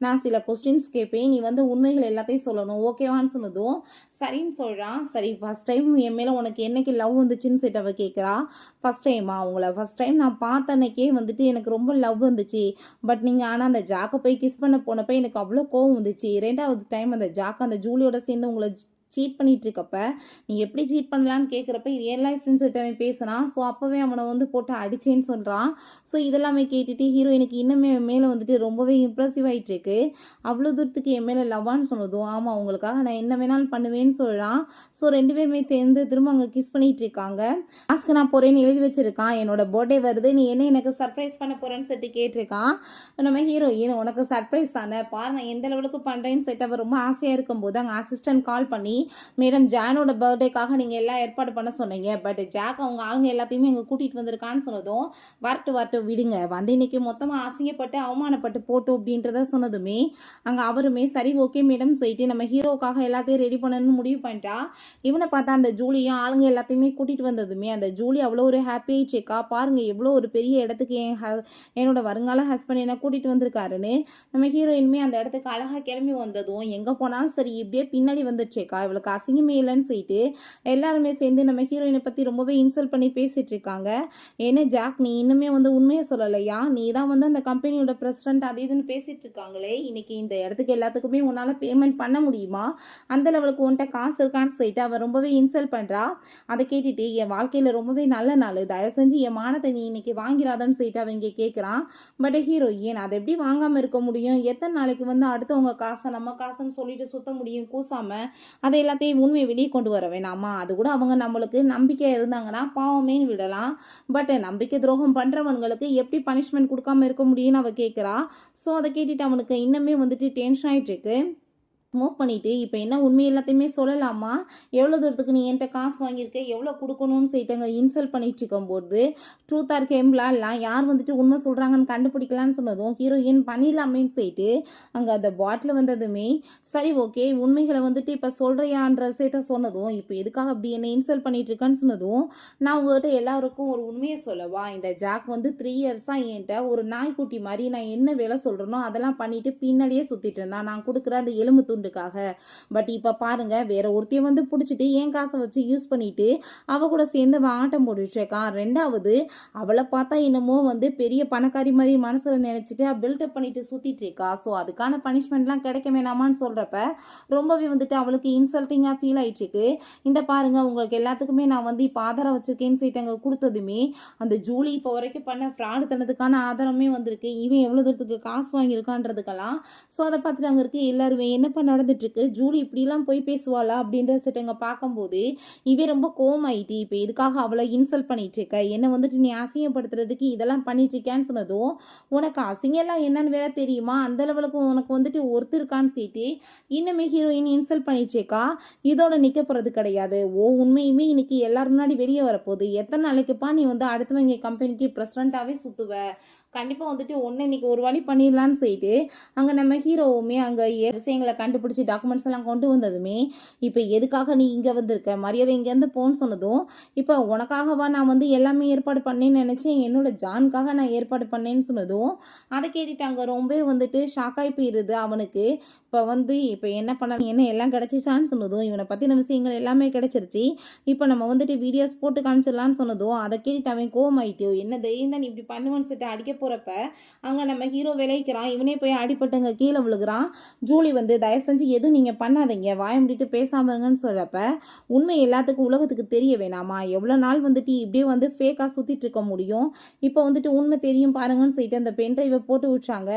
நான் சில கொஸ்டின்ஸ் கேட்பேன், நீ வந்து உண்மைகள் எல்லாத்தையும் சொல்லணும் ஓகேவான்னு சொன்னதும் சரின்னு சொல்கிறான். சரி ஃபஸ்ட் டைம் என் மேலே உனக்கு என்னைக்கு லவ் வந்துச்சுன்னு சொல்லிட்டு அவள் கேட்குறா. ஃபஸ்ட் டைமா, உங்களை ஃபஸ்ட் டைம் நான் பார்த்த அன்னைக்கே வந்துட்டு எனக்கு ரொம்ப லவ் வந்துச்சு. பட் நீங்கள் ஆனால் அந்த ஜாக்கை போய் கிஸ் பண்ண போனப்போ எனக்கு அவ்வளோ கோவம் வந்துச்சு. 2வது டைம் அந்த ஜாக் அந்த ஜூலியோட சேர்ந்து உங்களை சீட் பண்ணிட்டு இருக்கப்ப, நீ எப்படி சீட் பண்ணலான்னு கேட்குறப்ப, இது என் லைஃப் ஃப்ரெண்ட்ஸ்கிட்ட அவன் பேசுனான். ஸோ அப்போவே அவனை வந்து போட்டு அடிச்சேன்னு சொல்கிறான். ஸோ இதெல்லாமே கேட்டுட்டு ஹீரோயினுக்கு இன்னுமே என் மேலே வந்துட்டு ரொம்பவே இம்ப்ரெசிவ் ஆகிட்டு இருக்கு. அவ்வளோ தூரத்துக்கு என் மேலே லவ்வான்னு சொன்னதும், ஆமாம் உங்களுக்காக நான் என்ன வேணாலும் பண்ணுவேன்னு சொல்கிறான். ஸோ 2 பேருமே சேர்ந்து திரும்ப அங்கே கிஸ் பண்ணிட்டு இருக்காங்க. லாஸ்க்கு நான் போகிறேன்னு எழுதி வச்சிருக்கான். என்னோட பர்த்டே வருது, நீ என்ன எனக்கு சர்ப்ரைஸ் பண்ண போகிறேன்னு சொல்லிட்டு கேட்டிருக்கான். நம்ம ஹீரோயின், உனக்கு சர்ப்ரைஸ் தானே பாரு நான் எந்த லெவலுக்கு பண்ணுறேன்னு சொல்லிட்டு அவர் ரொம்ப ஆசையாக இருக்கும்போது அங்கே அசிஸ்டன்ட் கால் பண்ணி, மேடம் ஜானோட பர்த்டேக்காக நீங்கள் எல்லாம் ஏற்பாடு பண்ண சொன்னீங்க. பட் ஜாக் அவங்க ஆளுங்க எல்லாத்தையுமே இங்கே கூட்டிகிட்டு வந்திருக்கான்னு சொன்னதும், வரட்டு விடுங்க, வந்து இன்னைக்கு மொத்தமாக அசிங்கப்பட்டு அவமானப்பட்டு போட்டோம் அப்படின்றத சொன்னதுமே, அங்கே அவருமே சரி ஓகே மேடம் சொல்லிட்டு நம்ம ஹீரோக்காக எல்லாத்தையும் ரெடி பண்ணணும்னு முடிவு பண்ணிட்டா. இவனை பார்த்தா அந்த ஜூலியும் ஆளுங்க எல்லாத்தையுமே கூட்டிகிட்டு வந்ததுமே அந்த ஜூலி அவ்வளோ ஒரு ஹாப்பி ஆயிடுச்சுக்கா. பாருங்கள் எவ்வளோ ஒரு பெரிய இடத்துக்கு என்னோட வருங்கால ஹஸ்பண்ட் என்ன கூட்டிகிட்டு வந்திருக்காருன்னு. நம்ம ஹீரோயினுமே அந்த இடத்துக்கு அழகாக கிளம்பி வந்ததும், எங்கே போனாலும் சரி இப்படியே பின்னாடி வந்துடுச்சேக்கா, இவளுக்கு அசிங்கமே இல்லைன்னு சொல்லிட்டு எல்லாருமே சேர்ந்து நம்ம ஹீரோயினை பற்றி ரொம்பவே இன்சல்ட் பண்ணி பேசிகிட்டு இருக்காங்க. ஏன்னா ஜாக் நீ இன்னுமே வந்து உண்மையை சொல்லலையா, நீ தான் வந்து அந்த கம்பெனியோட பிரசிடென்ட் அது இதுன்னு பேசிகிட்டு இருக்காங்களே, இன்னைக்கு இந்த இடத்துக்கு எல்லாத்துக்குமே உன்னால் பேமெண்ட் பண்ண முடியுமா, அந்த லெவலுக்கு உன்ட்ட காசு இருக்கான்னு சொல்லிட்டு அவள் ரொம்பவே இன்சல்ட் பண்ணுறா. அதை கேட்டுட்டு என் வாழ்க்கையில் ரொம்பவே நல்ல நாள், தயவு செஞ்சு என் மானத்தை நீ இன்னைக்கு வாங்கிறாதன்னு சொல்லிட்டு அவங்க கேட்குறான். பட் ஹீரோயின் அதை எப்படி வாங்காமல் இருக்க முடியும், எத்தனை நாளைக்கு வந்து அடுத்தவங்க காசை நம்ம காசுன்னு சொல்லிட்டு சுத்த முடியும் கூசாமல், அதை எல்லாத்தையும் உண்மையை வெளியே கொண்டு வர வேணாமா, அது கூட அவங்க நம்மளுக்கு நம்பிக்கையாக இருந்தாங்கன்னா பாவமேன்னு விடலாம். பட் நம்பிக்கை துரோகம் பண்ணுறவங்களுக்கு எப்படி பனிஷ்மெண்ட் கொடுக்காம இருக்க முடியும்னு அவள் கேட்குறா. ஸோ அதை கேட்டுட்டு அவனுக்கு இன்னுமே வந்துட்டு டென்ஷன் ஆகிட்டு இருக்கு. மூவ் பண்ணிவிட்டு இப்போ என்ன உண்மை எல்லாத்தையுமே சொல்லலாமா, எவ்வளோ தூரத்துக்கு நீ என்கிட்ட காசு வாங்கியிருக்க, எவ்வளோ கொடுக்கணும்னு சொல்லிட்டு அங்கே இன்சல்ட் பண்ணிட்டு இருக்கும்போது, ட்ரூத் ஆர் கேம்லாம்லாம் யார் வந்துட்டு உண்மை சொல்கிறாங்கன்னு கண்டுபிடிக்கலான்னு சொன்னதும் ஹீரோயின் பண்ணிடலாமேன்னு சொல்லிட்டு அங்கே அந்த பாட்டில் வந்ததுமே, சரி ஓகே உண்மைகளை வந்துட்டு இப்போ சொல்கிறியான்ற விஷயத்த சொன்னதும், இப்போ எதுக்காக அப்படி என்னை இன்சல்ட் பண்ணிட்டு இருக்கான்னு சொன்னதும், நான் உங்கள்கிட்ட எல்லாருக்கும் ஒரு உண்மையை சொல்லவா, இந்த ஜாக் வந்து 3 இயர்ஸாக என்கிட்ட ஒரு நாய்க்குட்டி மாதிரி நான் என்ன வேலை சொல்கிறேனோ அதெல்லாம் பண்ணிட்டு பின்னாடியே சுற்றிட்டு இருந்தான், நான் கொடுக்குற அந்த எலும்பு துண்டுக்காக. பட் இப்போ பாருங்க வேற ஒருத்தையும் வந்து பிடிச்சிட்டு என் காசை வச்சு யூஸ் பண்ணிட்டு அவ கூட சேர்ந்து ஆட்டம் போட்டுட்டு இருக்கான். 2வது அவளை பார்த்தா என்னமோ வந்து பெரிய பணக்காரி மாதிரி மனசுல நினைச்சிட்டு பில்டப் பண்ணிட்டு சுத்திட்டு இருக்கா. ஸோ அதுக்கான பனிஷ்மெண்ட்லாம் கிடைக்க வேணாமான்னு சொல்றப்ப ரொம்பவே வந்துட்டு அவளுக்கு இன்சல்ட்டிங்காக ஃபீல் ஆயிடுச்சு. இந்த பாருங்க உங்களுக்கு எல்லாத்துக்குமே நான் வந்து இப்போ ஆதாரம் வச்சிருக்கேன்னு சொல்லிட்டு அங்கே கொடுத்ததுமே அந்த ஜூலி இப்போ வரைக்கும் பண்ண ஃப்ராடு தனத்துக்கான ஆதாரமே வந்திருக்கு, இவன் எவ்வளோ தூரத்துக்கு காசு வாங்கியிருக்கான்றதுக்கெல்லாம். ஸோ அதை பார்த்துட்டு அங்கே இருக்க எல்லாருமே என்னப்பா நடந்துட்டுருக்கு, ஜூலி இப்படிலாம் போய் பேசுவாளா அப்படின்ற செட்டங்க பார்க்கும்போது இவே ரொம்ப கோமாயிட்டு, இப்போ எதுக்காக அவளை இன்சல்ட் பண்ணிட்டு இருக்க, என்னை வந்துட்டு நீ அசிங்கப்படுத்துறதுக்கு இதெல்லாம் பண்ணிட்டு இருக்கேன்னு சொன்னதும், உனக்கு அசிங்கம்லாம் என்னன்னு வேற தெரியுமா, அந்த லெவலுக்கு உனக்கு வந்துட்டு ஒருத்தருக்கான்னு சொல்லிட்டு இன்னுமே ஹீரோயின் இன்சல்ட் பண்ணிட்டு இருக்கா. இதோட நிற்க போகிறது கிடையாது, உண்மையுமே இன்னைக்கு எல்லாரும் முன்னாடி வெளியே வரப்போகுது, எத்தனை நாளைக்குப்பா நீ வந்து அடுத்தவங்க கம்பெனிக்கு பிரசிடென்ட்டாகவே சுற்றுவ, கண்டிப்பாக வந்துட்டு ஒன்று இன்னைக்கு ஒரு வழி பண்ணிடலான்னு சொல்லிட்டு அங்கே நம்ம ஹீரோவுமே அங்கே விஷயங்களை கண்டுபிடிச்சி டாக்குமெண்ட்ஸ் எல்லாம் கொண்டு வந்ததுமே இப்போ எதுக்காக நீ இங்கே வந்திருக்க மரியாதை இங்கேருந்து போன்னு சொன்னதும் இப்போ உனக்காகவா நான் வந்து எல்லாமே ஏற்பாடு பண்ணேன்னு நினச்சேன் என்னோட ஜானுக்காக நான் ஏற்பாடு பண்ணேன்னு சொன்னதும் அதை கேட்டுட்டு அங்கே ரொம்ப வந்துட்டு ஷாக்காகி போயிடுது அவனுக்கு. இப்போ என்ன பண்ண என்ன எல்லாம் கிடச்சிச்சான்னு சொன்னதும் இவனை பற்றின விஷயங்கள் எல்லாமே கிடச்சிருச்சு. இப்போ நம்ம வந்துட்டு வீடியோஸ் போட்டு காமிச்சிடலான்னு சொன்னதும் அதை கேட்டுட்டு அவன் கோவமாயிட்டு என்ன தைரியம் தான் நீ இப்படி பண்ணுவேன்னு சொல்லிட்டு அடிக்க போகிறப்ப அங்கே நம்ம ஹீரோ விளைக்கிறான். இவனே போய் அடிப்பட்டுங்க கீழே விழுகிறான். ஜூலி வந்து தயவு செஞ்சு எதுவும் நீங்கள் பண்ணாதீங்க வாய முடிட்டு பேசாமல் இருங்கன்னு சொல்கிறப்ப உண்மை எல்லாத்துக்கும் உலகத்துக்கு தெரிய வேணாமா எவ்வளோ நாள் வந்துட்டு இப்படியே வந்து ஃபேக்காக சுற்றிட்டு இருக்க முடியும். இப்போ வந்துட்டு உண்மை தெரியும் பாருங்கன்னு சொல்லிட்டு அந்த பென் ட்ரைவை போட்டு விட்டாங்க.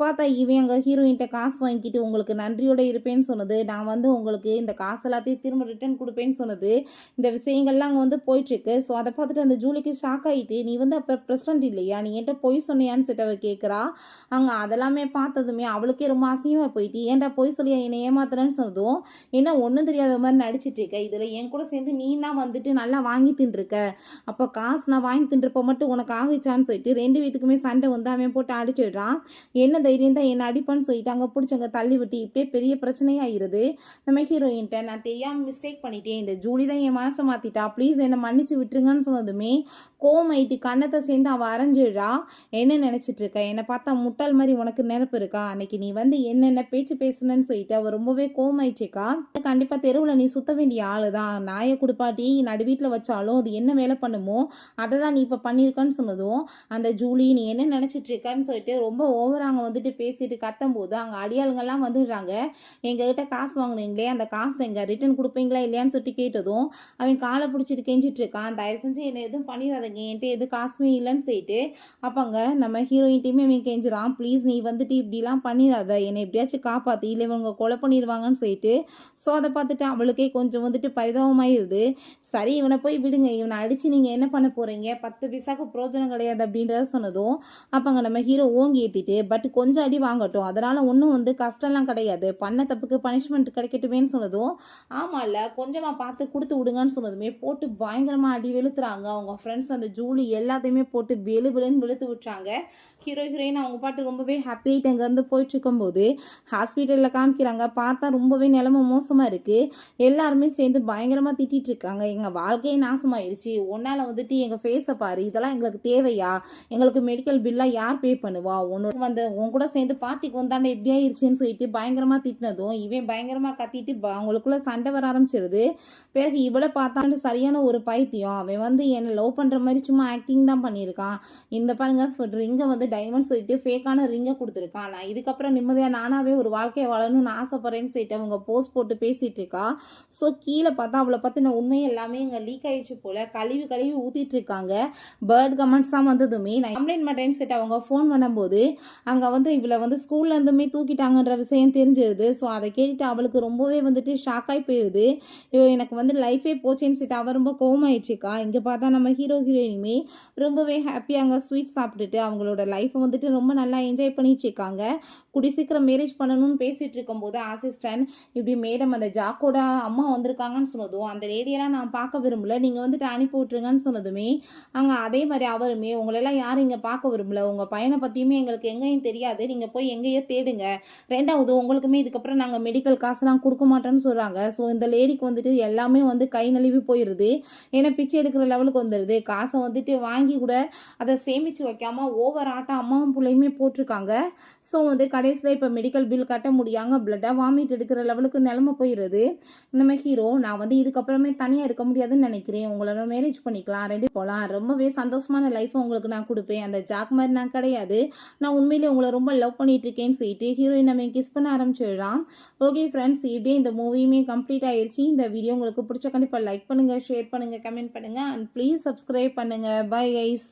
பார்த்தா இவன் அங்கே ஹீரோயின்ட்ட காசு வாங்கிட்டு உங்களுக்கு நன்றியோடு இருப்பேன்னு சொன்னது நான் வந்து உங்களுக்கு இந்த காசு எல்லாத்தையும் திரும்ப ரிட்டர்ன் கொடுப்பேன்னு சொன்னது இந்த விஷயங்கள்லாம் அங்கே வந்து போயிட்டுருக்கு. ஸோ அதை பார்த்துட்டு அந்த ஜூலிக்கு ஷாக் ஆகிட்டு நீ வந்து அப்போ பிரசிடண்ட் இல்லையா நீ என்கிட்ட பொய் சொன்னியான்னு சொல்லிட்டு அவள் கேட்குறா. அங்கே அதெல்லாமே பார்த்ததுமே அவளுக்கே ரொம்ப அசிங்கமாக போயிட்டு ஏன்டா பொய் சொல்லியா என்னை ஏமாத்துறேன்னு சொன்னதும் என்ன ஒன்றும் தெரியாத மாதிரி நடிச்சிட்டு இருக்க இதில் என் கூட சேர்ந்து நீ தான் வந்துட்டு நல்லா வாங்கி தின்றுருக்க அப்போ காசு நான் வாங்கி தின்றப்போ மட்டும் உனக்கு ஆகிச்சான்னு சொல்லிட்டு ரெண்டு வீட்டுக்குமே சண்டை வந்து அவன் போட்டு அடிச்சிடுறான். என்ன தைரியம் தான் என்ன அடிப்பான்னு சொல்லிட்டு அங்கே பிடிச்சவங்க தள்ளி விட்டு இப்படியே பெரிய பிரச்சனையாகிடுது. நம்ம ஹீரோயின்ட்ட நான் தெரியாமல் மிஸ்டேக் பண்ணிட்டேன் இந்த ஜூலி தான் என் மனசை மாற்றிட்டா ப்ளீஸ் என்னை மன்னிச்சு விட்டுருங்கன்னு சொன்னதுமே கோமாயிட்டு கண்ணத்தை சேர்ந்து அவள் அரைஞ்சிடுறா. என்ன நினச்சிட்டு இருக்க என்னை பார்த்தா முட்டாள் மாதிரி உனக்கு நினைப்பு இருக்கா அன்னைக்கு நீ வந்து என்னென்ன பேச்சு பேசுனன்னு சொல்லிட்டு அவள் ரொம்பவே கோமாயிட்டுருக்கா. கண்டிப்பாக தெருவில் நீ சுத்த வேண்டிய ஆளு தான் நாயை குடுப்பாட்டி நடு வீட்டில் வச்சாலும் அது என்ன வேலை பண்ணுமோ அதை தான் நீ இப்போ பண்ணியிருக்கன்னு சொன்னதும் அந்த ஜூலி நீ என்ன நினச்சிட்டு இருக்கான்னு சொல்லிட்டு ரொம்ப ஓவராங்க வந்துட்டு பேசிட்டு கத்தும் போது அங்கே அடியாளுங்கெல்லாம் வந்துடுறாங்க. எங்ககிட்ட காசு வாங்கினீங்களே அந்த காசு எங்க ரிட்டர்ன் கொடுப்பீங்களா இல்லையான்னு சொல்லிட்டு கேட்டதும் அவன் காலை பிடிச்சிட்டு கெஞ்சிட்டு இருக்கான். தயவு செஞ்சு என்னை எதுவும் பண்ணிடாதீங்க என்கிட்ட எதுவும் காசுமே இல்லைன்னு சொல்லிட்டு அப்போங்க நம்ம ஹீரோயின்ட்டையுமே அவன் கெஞ்சுறான் ப்ளீஸ் நீ வந்துட்டு இப்படிலாம் பண்ணிடாத என்னை எப்படியாச்சும் காப்பாற்றி இல்லை இவங்க கொலை பண்ணிடுவாங்கன்னு சொல்லிட்டு. ஸோ அதை பார்த்துட்டு அவளுக்கே கொஞ்சம் வந்துட்டு பரிதாபமாயிருது. சரி இவனை போய் விடுங்க இவனை அடித்து நீங்கள் என்ன பண்ண போகிறீங்க 10 பைசாக்கு பிரோஜனம் கிடையாது அப்படின்றத சொன்னதும் அப்போங்க நம்ம ஹீரோ ஓங்கி ஏற்றிட்டு பட் கொஞ்சம் அடி வாங்கட்டும் அதனால் ஒன்றும் வந்து கஷ்டம்லாம் கிடையாது பண்ண தப்புக்கு பனிஷ்மெண்ட் கிடைக்கட்டுமேன்னு சொன்னதும் ஆமாம் இல்லை கொஞ்சமாக பார்த்து கொடுத்து விடுங்கன்னு சொன்னதுமே போட்டு பயங்கரமாக அடி வெளுத்துறாங்க. அவங்க ஃப்ரெண்ட்ஸ் அந்த ஜூலி எல்லாத்தையுமே போட்டு வெளுன்னு வெளுத்து விட்டுறாங்க. ஹீரோயின் அவங்க பாட்டு ரொம்பவே ஹாப்பியாகிட்டு அங்கேருந்து போயிட்டு இருக்கும்போது ஹாஸ்பிட்டலில் காமிக்கிறாங்க. பார்த்தா ரொம்பவே நிலைமை மோசமாக இருக்குது. எல்லாருமே சேர்ந்து பயங்கரமாக திட்டிகிட்டு இருக்காங்க எங்கள் வாழ்க்கையே நாசமாயிருச்சு ஒன்றால் வந்துட்டு எங்கள் ஃபேஸை பாரு இதெல்லாம் எங்களுக்கு தேவையா எங்களுக்கு மெடிக்கல் பில்லாக யார் பே பண்ணுவா ஒன்று வந்து உன் கூட சேர்ந்து பார்ட்டிக்கு வந்தாண்ட எப்படி ஆயிடுச்சுன்னு சொல்லிட்டு பயங்கரமாக திட்டினதும் இவன் பயங்கரமாக கத்திட்டு அவங்களுக்குள்ள சண்டை வர ஆரம்பிச்சிருது. பிறகு இவளை பார்த்தாண்டு சரியான ஒரு பைத்தியம் அவன் வந்து என்னை லவ் பண்ணுற மாதிரி சும்மா ஆக்டிங் தான் பண்ணியிருக்கான். இந்த பாருங்க ரிங்கை வந்து டைமண்ட் சொல்லிட்டு ஃபேக்கான ரிங்கை கொடுத்துருக்கான். நான் இதுக்கப்புறம் நிம்மதியாக நானாகவே ஒரு வாழ்க்கையை வாழணும்னு ஆசைப்படுறேன்னு சொல்லிட்டு அவங்க போஸ்ட் போட்டு பேசிகிட்டு இருக்கா. ஸோ கீழே பார்த்தா அவளை பற்றின உண்மை எல்லாமே இங்கே லீக் ஆயிடுச்சு போல் கழுவி ஊற்றிட்டு இருக்காங்க. பேர்ட் கமெண்ட்ஸாக வந்ததுமே நான் கம்ப்ளைண்ட் பண்ணுறேன்னு சொல்லிட்டு அவங்க ஃபோன் பண்ணும்போது அங்கே வந்து இவளை வந்து ஸ்கூல்லேருந்துமே தூக்கிட்டாங்கன்ற விஷயம் தெரிஞ்சிருது. ஸோ அதை கேட்டுட்டு அவளுக்கு ரொம்பவே வந்துட்டு ஷாக்காகி போயிடுது. எனக்கு வந்து லைஃபே போச்சேன்னு சொல்லிட்டு அவள் ரொம்ப கோவமாயிடுச்சுக்கா. இங்கே பார்த்தா நம்ம ஹீரோயினுமே ரொம்பவே ஹாப்பியாக அங்கே ஸ்வீட் சாப்பிட்டுட்டு அவங்களோட லைஃப்பை வந்துட்டு ரொம்ப நல்லா என்ஜாய் பண்ணிட்டு இருக்காங்க. கூடி சீக்கிரம் மேரேஜ் பண்ணணும்னு பேசிகிட்டு இருக்கும்போது அசிஸ்டன்ட் இப்படி மேடம் அந்த ஜாக்கோட அம்மா வந்திருக்காங்கன்னு சொன்னதும் அந்த லேடியெல்லாம் நான் பார்க்க விரும்பல நீங்கள் வந்துட்டு அனுப்பி விட்ருங்கன்னு சொன்னதுமே அங்கே அதே மாதிரி அவருமே உங்களெல்லாம் யாரும் இங்கே பார்க்க விரும்பல உங்கள் பையனை பற்றியுமே எங்களுக்கு எங்கேயும் தெரியாது நீங்கள் போய் எங்கேயோ தேடுங்க. ரெண்டாவது உங்களுக்குமே இதுக்கப்புறம் நாங்கள் மெடிக்கல் காசுலாம் கொடுக்க மாட்டோன்னு சொல்கிறாங்க. ஸோ இந்த லேடிக்கு வந்துட்டு எல்லாமே வந்து கை நழுவி போயிடுது. ஏன்னா பிச்சை எடுக்கிற லெவலுக்கு வந்துடுது. காசை வந்துட்டு வாங்கி கூட அதை சேமித்து வைக்காமல் ஓவர் ஆட்டம் அம்மாவும் பிள்ளையுமே போட்டிருக்காங்க. ஸோ வந்து கடைசியில் இப்போ மெடிக்கல் பில் கட்ட முடியாமல் பிளட்டாக வாமிட் எடுக்கிற லெவலுக்கு நிலமை போயிடுது. நம்ம ஹீரோ நான் வந்து இதுக்கப்புறமே தனியாக இருக்க முடியாதுன்னு நினைக்கிறேன் உங்களோட மேரேஜ் பண்ணிக்கலாம் ரெண்டு போகலாம் ரொம்பவே சந்தோஷமான லைஃப்பை உங்களுக்கு நான் கொடுப்பேன் அந்த ஜாக் மாதிரி நான் கிடையாது நான் உண்மையிலே உங்களை ரொம்ப லவ் பண்ணிட்டு இருக்கேன்னு சொல்லிட்டு ஹீரோயின் நம்ம கிஸ் பண்ண ஆரம்பிச்சிடலாம். ஓகே ஃப்ரெண்ட்ஸ் இப்படியே இந்த மூவியுமே கம்ப்ளீட் ஆயிடுச்சு. இந்த வீடியோ உங்களுக்கு பிடிச்ச கண்டிப்பாக லைக் பண்ணுங்கள் ஷேர் பண்ணுங்கள் கமெண்ட் பண்ணுங்கள் அண்ட் ப்ளீஸ் சப்ஸ்கிரைப் பண்ணுங்கள். Bye guys.